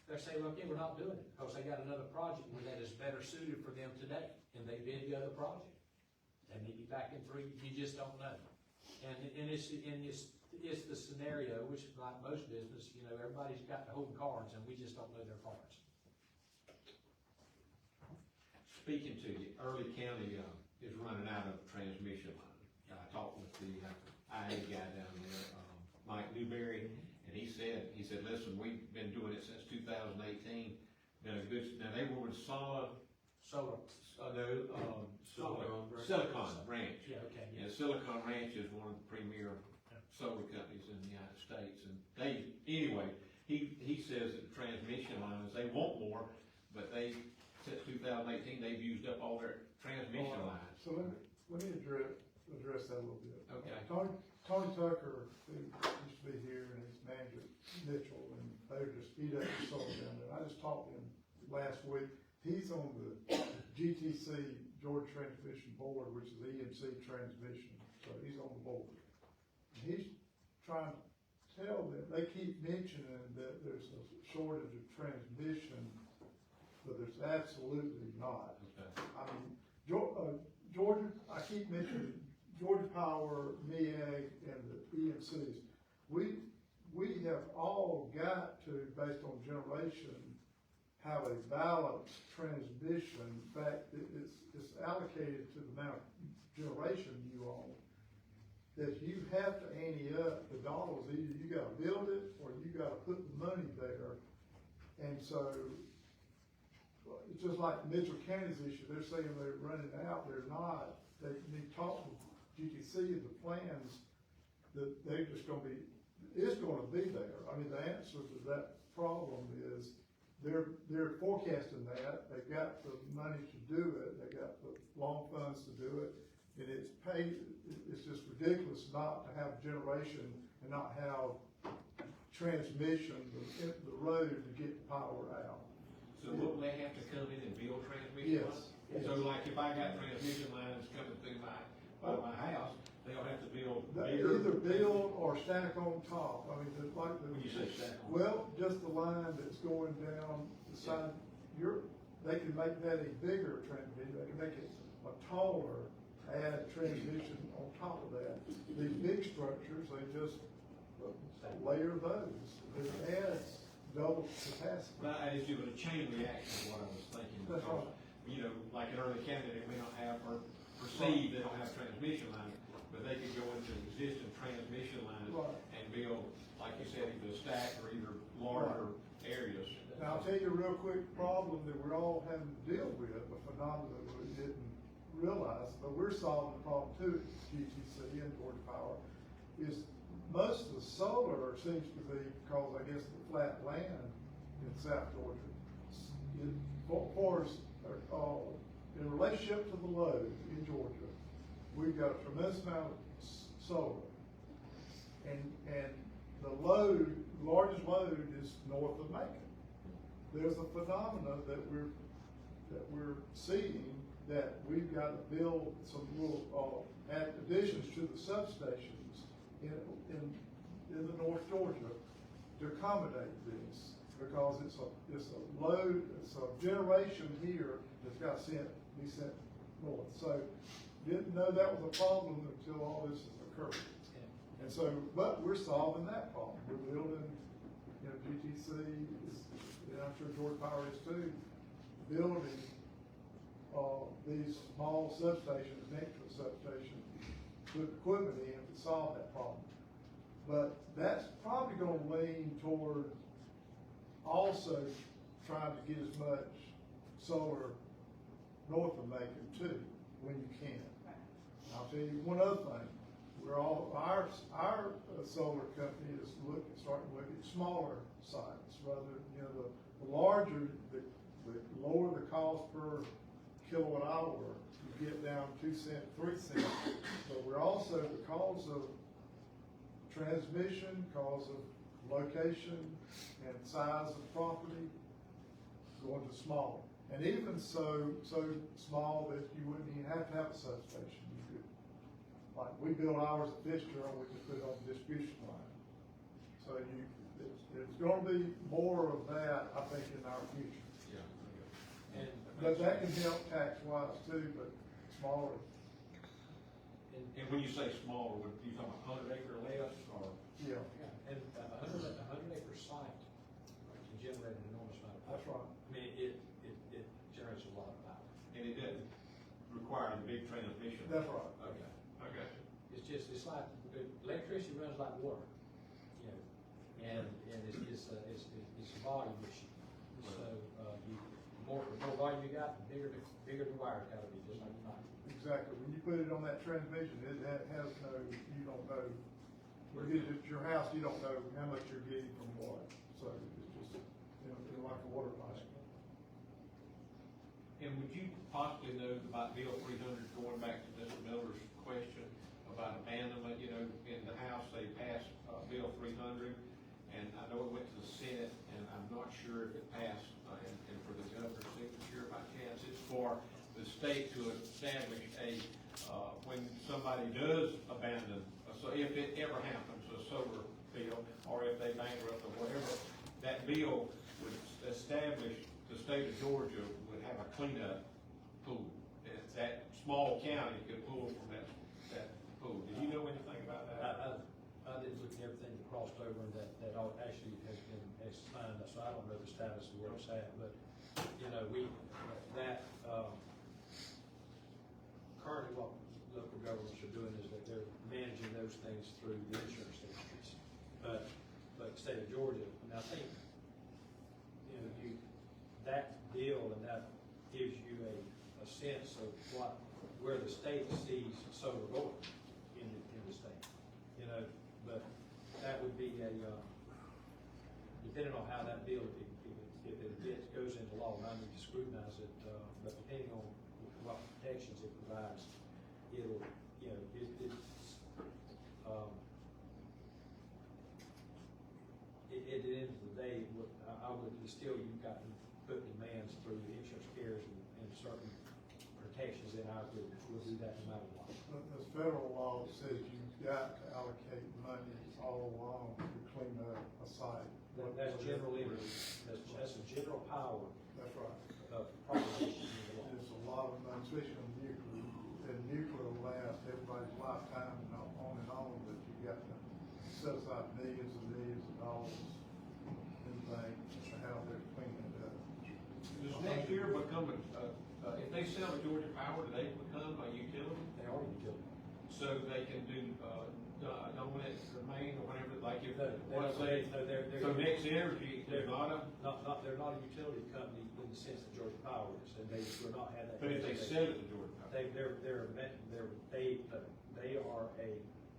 They're saying, okay, we're not doing it, because they got another project that is better suited for them today, and they bid the other project. They may be back in 3, you just don't know. And it's the scenario, which like most business, everybody's got the holding cards, and we just don't know their cards. Speaking to you, Early County is running out of transmission line. I talked with the IA guy down there, Mike Newberry, and he said, listen, we've been doing it since 2018. Been a good, now they were with Silicon Ranch. Yeah, okay. Yeah. And Silicon Ranch is one of the premier solar companies in the United States, and he says that the transmission lines, they want more, but since 2018, they've used up all their transmission lines. So let me address that a little bit. Okay. Tony Tucker, who used to be here, and his manager Mitchell, and they just beat up the solar down there. I just talked to him last week. He's on the GTC, Georgia Transmission Board, which is EMC transmission. So he's on the board. And he's trying to tell them, they keep mentioning that there's a shortage of transmission, but there's absolutely not. Okay. I mean, Georgia, I keep mentioning Georgia Power, MEAG, and the EMCs. We have all got to, based on generation, have a balanced transmission. In fact, it's allocated to the amount of generation you own, that you have to ante up the dollars. Either you gotta build it, or you gotta put the money there. And so, it's just like Mitchell County's issue. They're saying they're running out. They're not. They need to talk to GTC and the plans that they're just gonna be, it's gonna be there. I mean, the answer to that problem is they're forecasting that. They've got the money to do it. They got the long funds to do it. And it's just ridiculous not to have generation and not have transmission, the road to get the power out. So will they have to come in and build transmission lines? Yes. So like if I got transmission lines coming through my house, they'll have to build Either build or stack on top. I mean, just like When you say stack on? well, just the line that's going down the side. They can make that a bigger transmission. They can make it a taller, add transmission on top of that. These big structures, they just layer those. It adds double capacity. But it's doing a chain reaction is what I was thinking. That's Because, right. like in Early County, they may not have, or perceive they don't have transmission lines, but they could go into existing transmission lines Right. and build, like you said, either stack or either larger areas. Now, I'll tell you a real quick problem that we're all having to deal with, a phenomenon that we didn't realize, but we're solving the problem too at GTC and Georgia Power, is most of the solar seems to be because, I guess, the flat land in South Georgia. In relationship to the load in Georgia, we've got a tremendous amount of solar. And the load, largest load is north of Macon. There's a phenomenon that we're seeing that we've got to build some little additions to the substations in the North Georgia to accommodate this, because it's a load, it's a generation here that's got to be sent north. So didn't know that was a problem until all this has occurred. And so, but we're solving that problem. We're building, GTC is, and I'm sure Georgia Power is too, building these small substations next to the substation, put equipment in to solve that problem. But that's probably going to lean toward also trying to get as much solar north of Macon too, when you can. I'll tell you one other thing. Our solar company is starting to look at smaller sites rather. The larger, the lower the cost per kilowatt hour, you get down 2 cents, 3 cents. But we're also, because of transmission, because of location and size of property, going to smaller. And even so small that you wouldn't even have to have a substation. You could, like we build ours at Fitzgerald, we could put it on the distribution line. So it's going to be more of that, I think, in our future. Yeah. But that can help tax-wise too, but smaller. And when you say smaller, would you talking about 100 acre or less, or? Yeah. Yeah, and a 100 acre site can generate an enormous amount of power. That's right. I mean, it generates a lot of power. And it doesn't require a big transmission? That's right. Okay, I got you. It's like, electricity runs like water, and it's a volume issue. So, the more volume you got, the bigger the wire's gotta be, just like mine. Exactly. When you put it on that transmission, it has no, you don't know. When you get it at your house, you don't know how much you're getting from what. So it's just, like a water pipe. And would you possibly know about Bill 300, going back to Mr. Miller's question about abandonment, in the House, they passed Bill 300, and I know it went to the Senate, and I'm not sure if it passed, and for the governor's signature by chance. It's for the state to establish when somebody does abandon, so if it ever happens, a solar field, or if they bankrupt or whatever, that bill would establish the state of Georgia would have a cleanup pool. That small county could pull from that pool. Did you know anything about that? I didn't look at everything that crossed over and that all actually has been signed, so I don't know the status of where it's at, but, currently what local governments are doing is that they're managing those things through the insurance industries. But the state of Georgia, and I think, that bill and that gives you a sense of where the state sees solar going in the state, but that would be depending on how that bill, if it goes into law, and I need to scrutinize it, but depending on what protections it provides, it'll, at the end of the day, I would still, you've got to put demands through the insurance carriers and certain protections in our group. We'll do that no matter what. The federal law says you've got to allocate money all along to clean up a site. That's general interest. That's a general power. That's right. Proposition in the law. There's a lot of money, especially on nuclear, and nuclear will last everybody's lifetime and on, but you got to set aside millions and millions of dollars in things to how they're cleaning it up. Does next year become if they sell to Georgia Power, do they become a utility? They are a utility. So they can do don't let it remain, or whatever, like if, No, they what don't say, say, no, they're. so Next Energy, they're not a, They're not a utility company in the sense that Georgia Power is, and they will not have that. but if they sell it to Georgia Power. They are a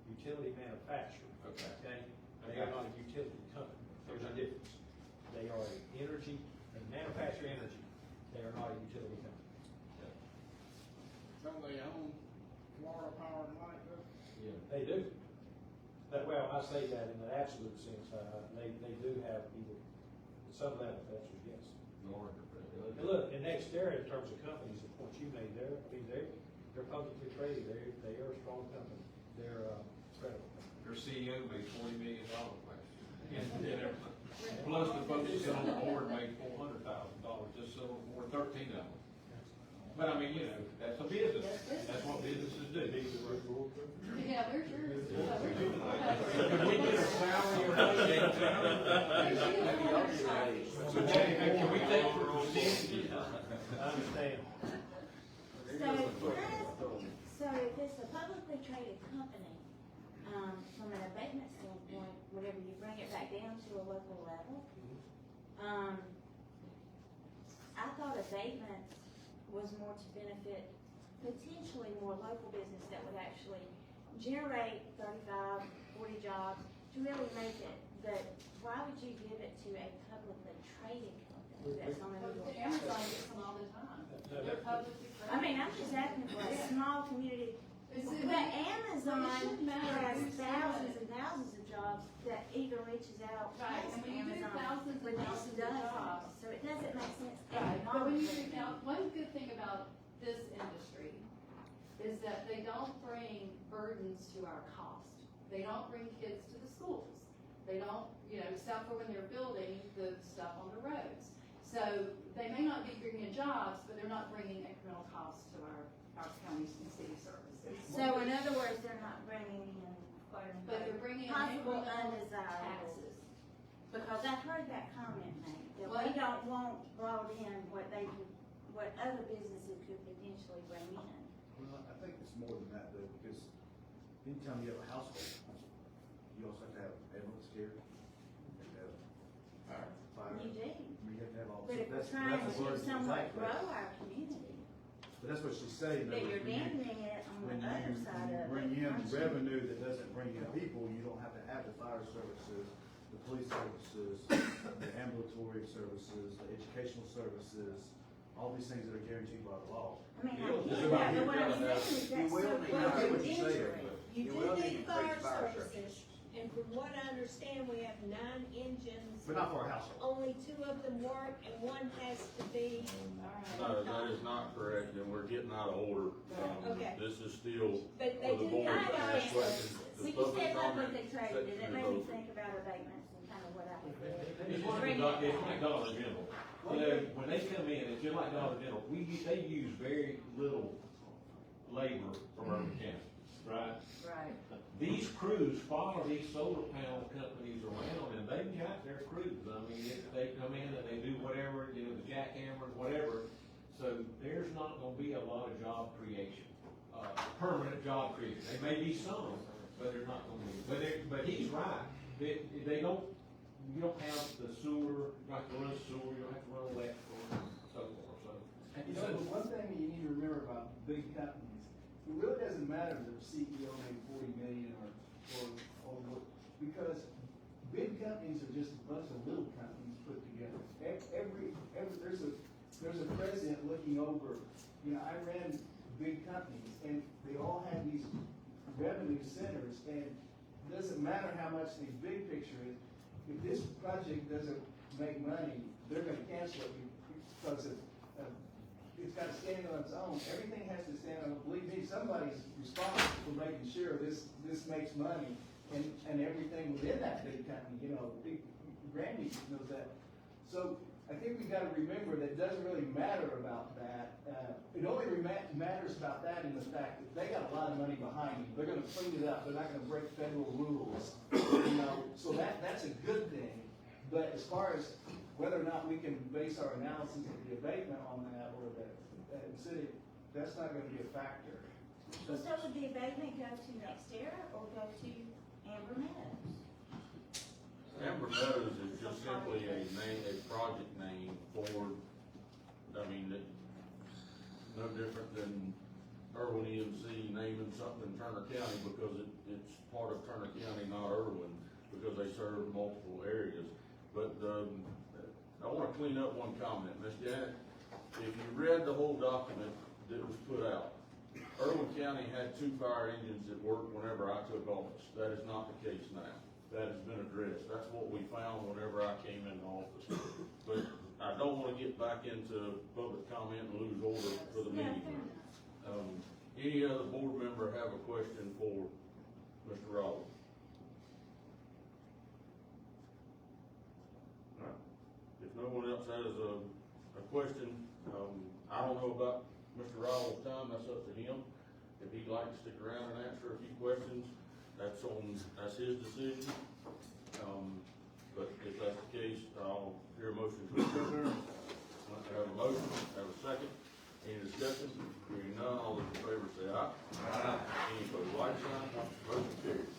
utility manufacturer. Okay. Okay? They are not a utility company. There's a difference. They are a energy, they manufacture energy. They are not a utility company. Don't they own Florida Power and Light, though? Yeah. They do. Well, I say that in an absolute sense. They do have either, some manufacturers, yes. Nor- And look, and NextEra, in terms of companies, the point you made there, I mean, they're publicly traded, they are a strong company, they're, credible. Their CEO made $40 million last year. And everything. Plus the folks that sit on the board made $400,000, just so, or 13 of them. But I mean, you know, that's a business, that's what businesses do. Yeah, where's yours? Can we get a salary or anything? So Jenny, can we take for percentage? I understand. So if it's a publicly traded company, from an abatement standpoint, whenever you bring it back down to a local level, I thought abatements was more to benefit potentially more local business that would actually generate 35, 40 jobs to really make it. But why would you give it to a publicly traded company that's on a legal? Amazon gets them all the time. They're publicly traded. I mean, I'm just asking for a small community. But Amazon has thousands and thousands of jobs that even reaches out Right, past and when you do Amazon. thousands and But this thousands of does, jobs. so it doesn't make sense Right, but when you economically. now, one good thing about this industry is that they don't bring burdens to our cost. They don't bring kids to the schools. They don't, except for when they're building the stuff on the roads. So they may not be bringing jobs, but they're not bringing incremental costs to our counties and city services. So in other words, they're not bringing in, quote But they're unquote, bringing in possible incremental undesirables. taxes. Because I've heard that comment made, that Well, we don't want brought in what other businesses could potentially bring in. Well, I think it's more than that though, because anytime you have a household, you also have to have ambulance care, you have to have fire. You do. You have to have all But this. if we're That's trying a to burden on somewhat taxpayers. grow our community, But that's what she's saying, that though, you're when you- dampening it on when the other you side of it. bring in aren't you? revenue that doesn't bring in people, you don't have to have the fire services, the police services, the ambulatory services, the educational services, all these things that are guaranteed by the law. I mean, I get that, but what I'm saying is that's so close to injury. You do need fire services, and from what I understand, we have 9 engines. But not for a household. Only 2 of them work, and 1 has to be. No, that is not correct, and we're getting out of order. Okay. This is still But for they the do board I to know ask it. questions. The When you public said comment publicly traded, it section made is me open. think about abatements and kind of what I would do. It's like Dollar General. When they come in, it's just like Dollar General, they use very little labor from Irvin County, right? Right. These crews follow these solar panel companies around, and they've got their crews. I mean, they come in and they do whatever, the jackhammers, whatever. So there's not gonna be a lot of job creation, permanent job creation. There may be some, but there's not gonna be. But he's right. You don't have the sewer, you don't have to run sewer, you don't have to run electrical, and so forth, so. The one thing you need to remember about big companies, it really doesn't matter if the CEO made 40 million or what, because big companies are just a bunch of little companies put together. There's a president looking over, I ran big companies, and they all have these revenue centers, and it doesn't matter how much the big picture is, if this project doesn't make money, they're gonna cancel it because it's gotta stand on its own. Everything has to stand on, believe me, somebody's responsible for making sure this makes money and everything within that big company, Granby knows that. So I think we gotta remember that it doesn't really matter about that. It only matters about that in the fact that they got a lot of money behind them. They're gonna clean it up. They're not gonna break federal rules, So that's a good thing. But as far as whether or not we can base our analysis of the abatement on that or the city, that's not gonna be a factor. So would the abatement go to NextEra or go to Amber Meadows? Amber Meadows is just simply a name, a project name for, I mean, no different than Irwin EMC naming something Turner County because it's part of Turner County, not Irwin, because they serve multiple areas. But, I wanna clean up one comment, Ms. Janet. If you read the whole document that was put out, Irwin County had 2 fire engines that worked whenever I took office. That is not the case now. That has been addressed. That's what we found whenever I came into office. But I don't wanna get back into public comment and lose order for the meeting. Any other board member have a question for Mr. Rowland? All right. If no one else has a question, I don't know about Mr. Rowland's time, that's up to him. If he'd like to stick around and answer a few questions, that's his decision. But if that's the case, I'll hear a motion to adjourn. I have a motion, have a second. Any discussion? Hearing none, all those in favor say aye. Aye. Any opposed, like sign. Motion carries.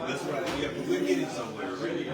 That's right, yeah, but we're getting somewhere already.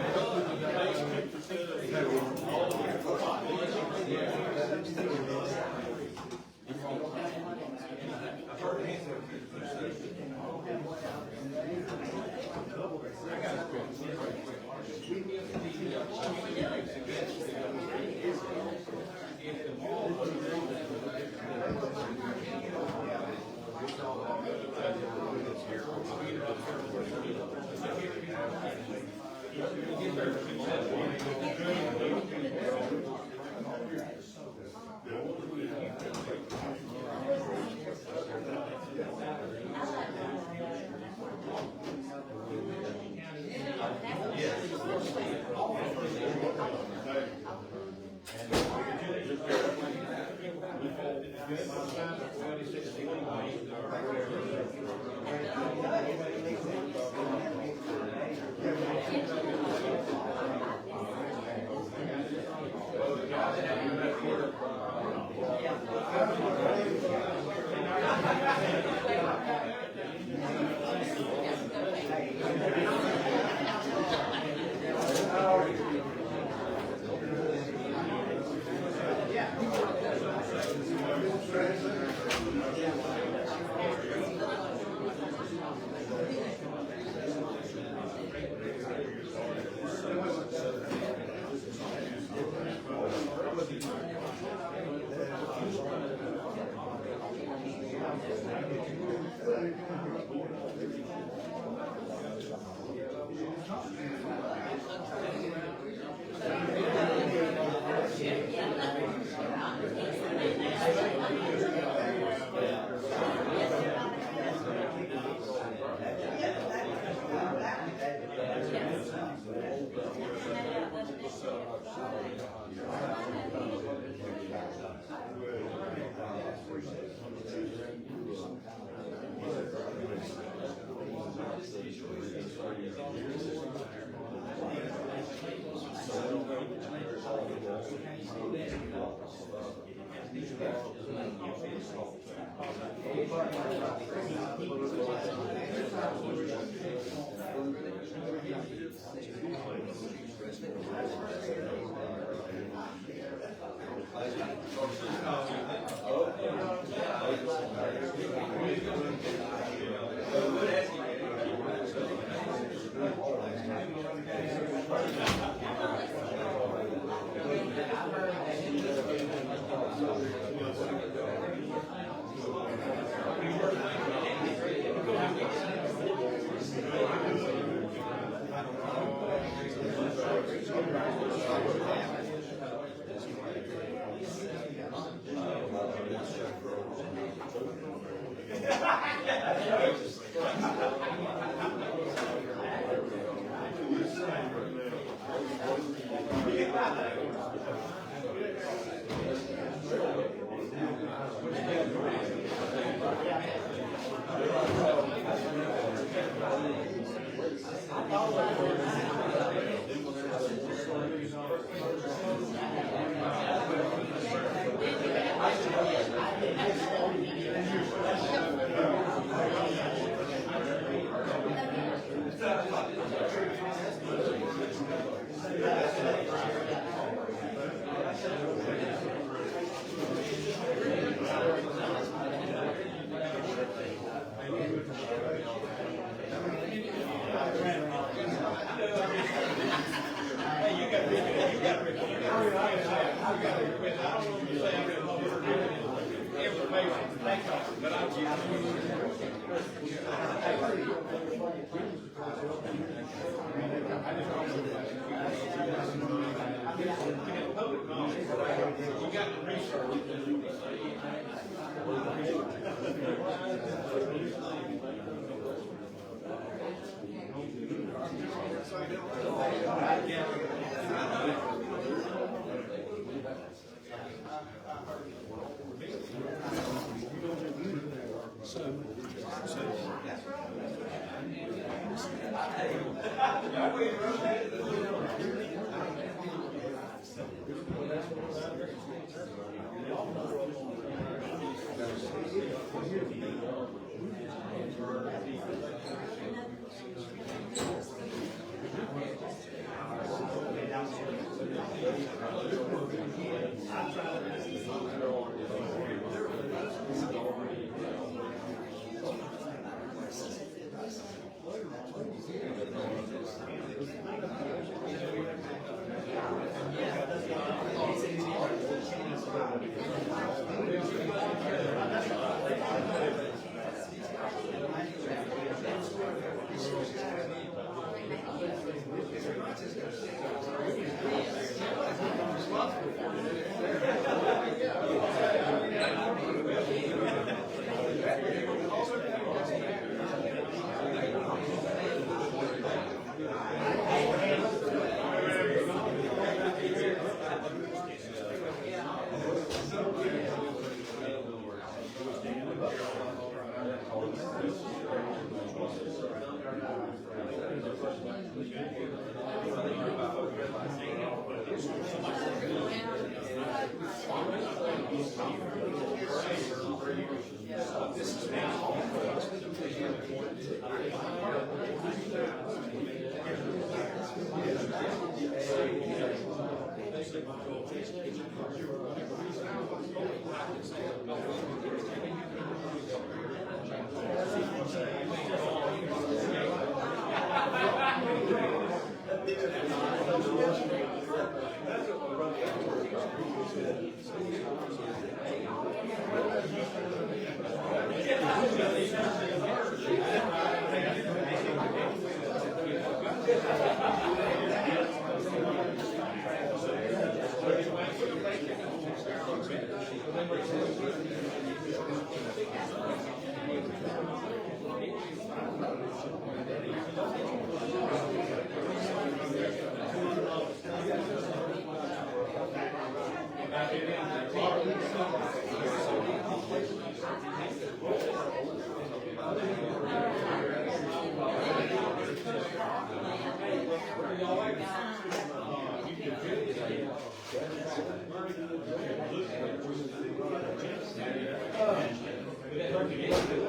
Yeah.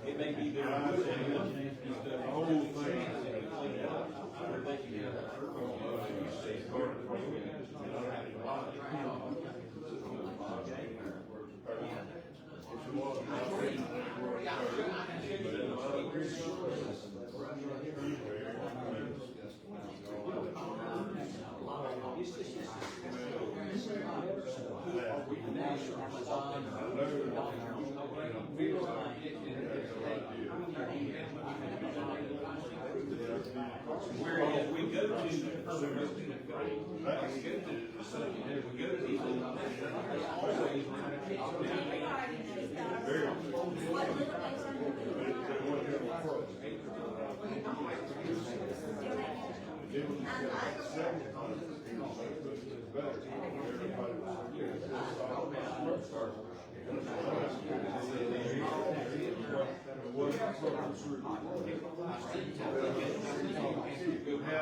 It may be their whole thing. Whereas we go to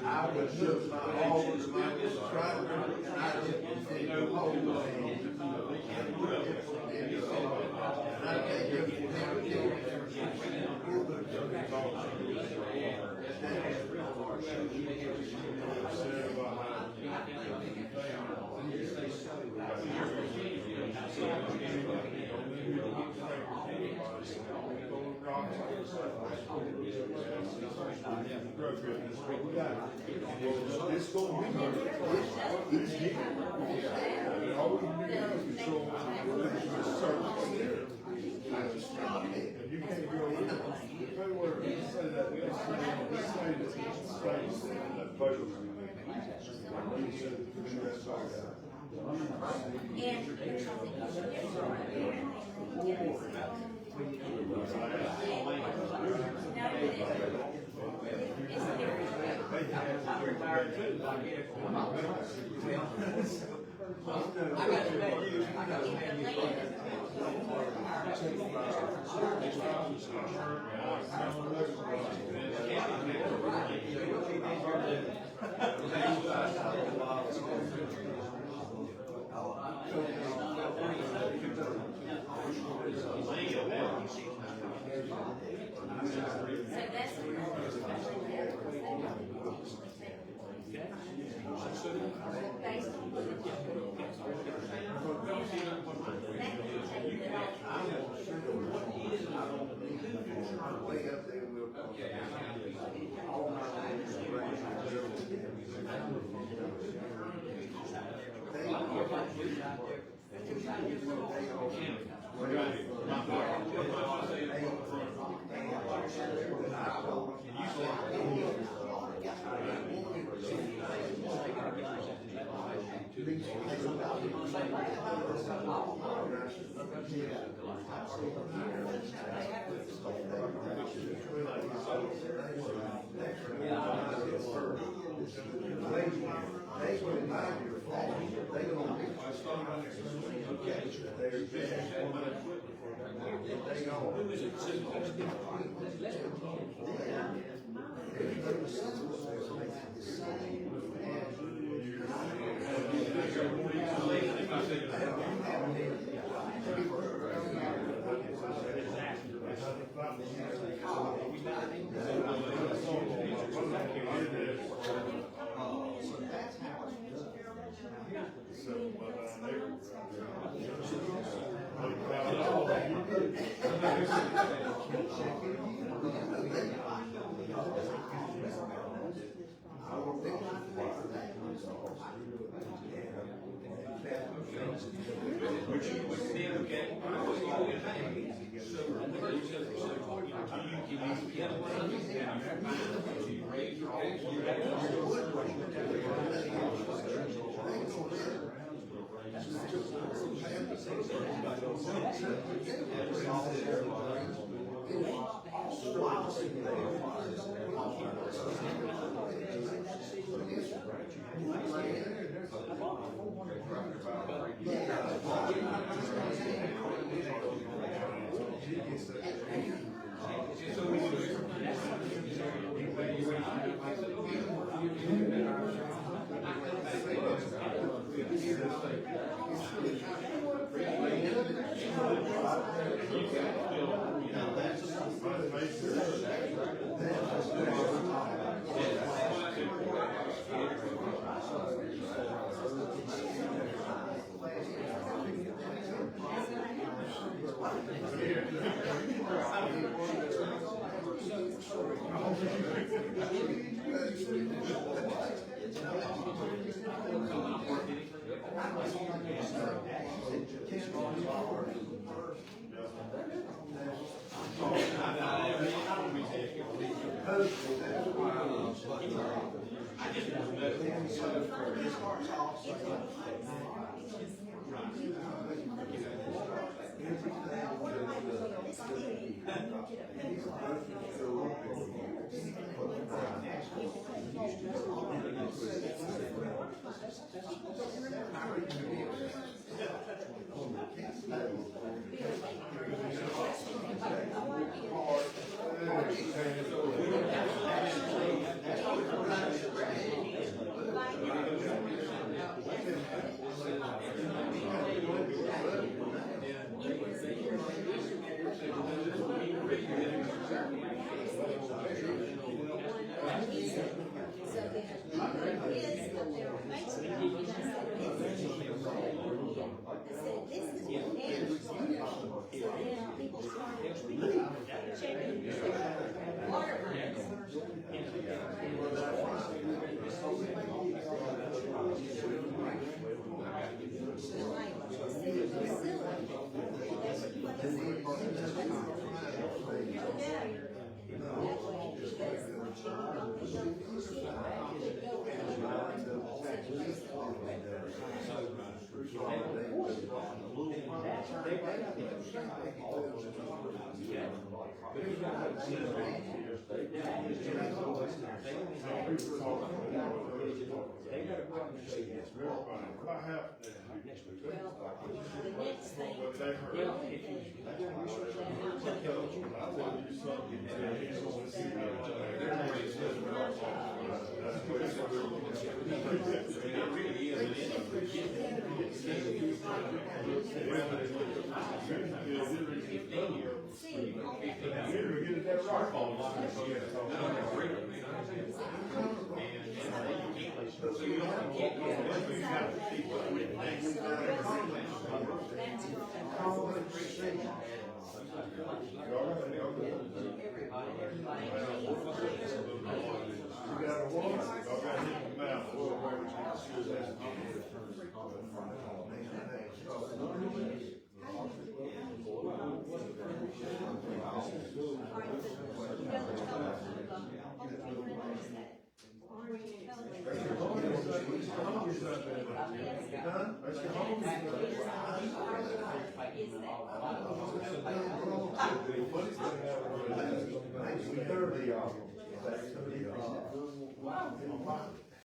I was just not always trying it's going to be this year. All we can do is control the service. And you can't go in. Tell you what, let's say that, let's say that states that vote. Wow.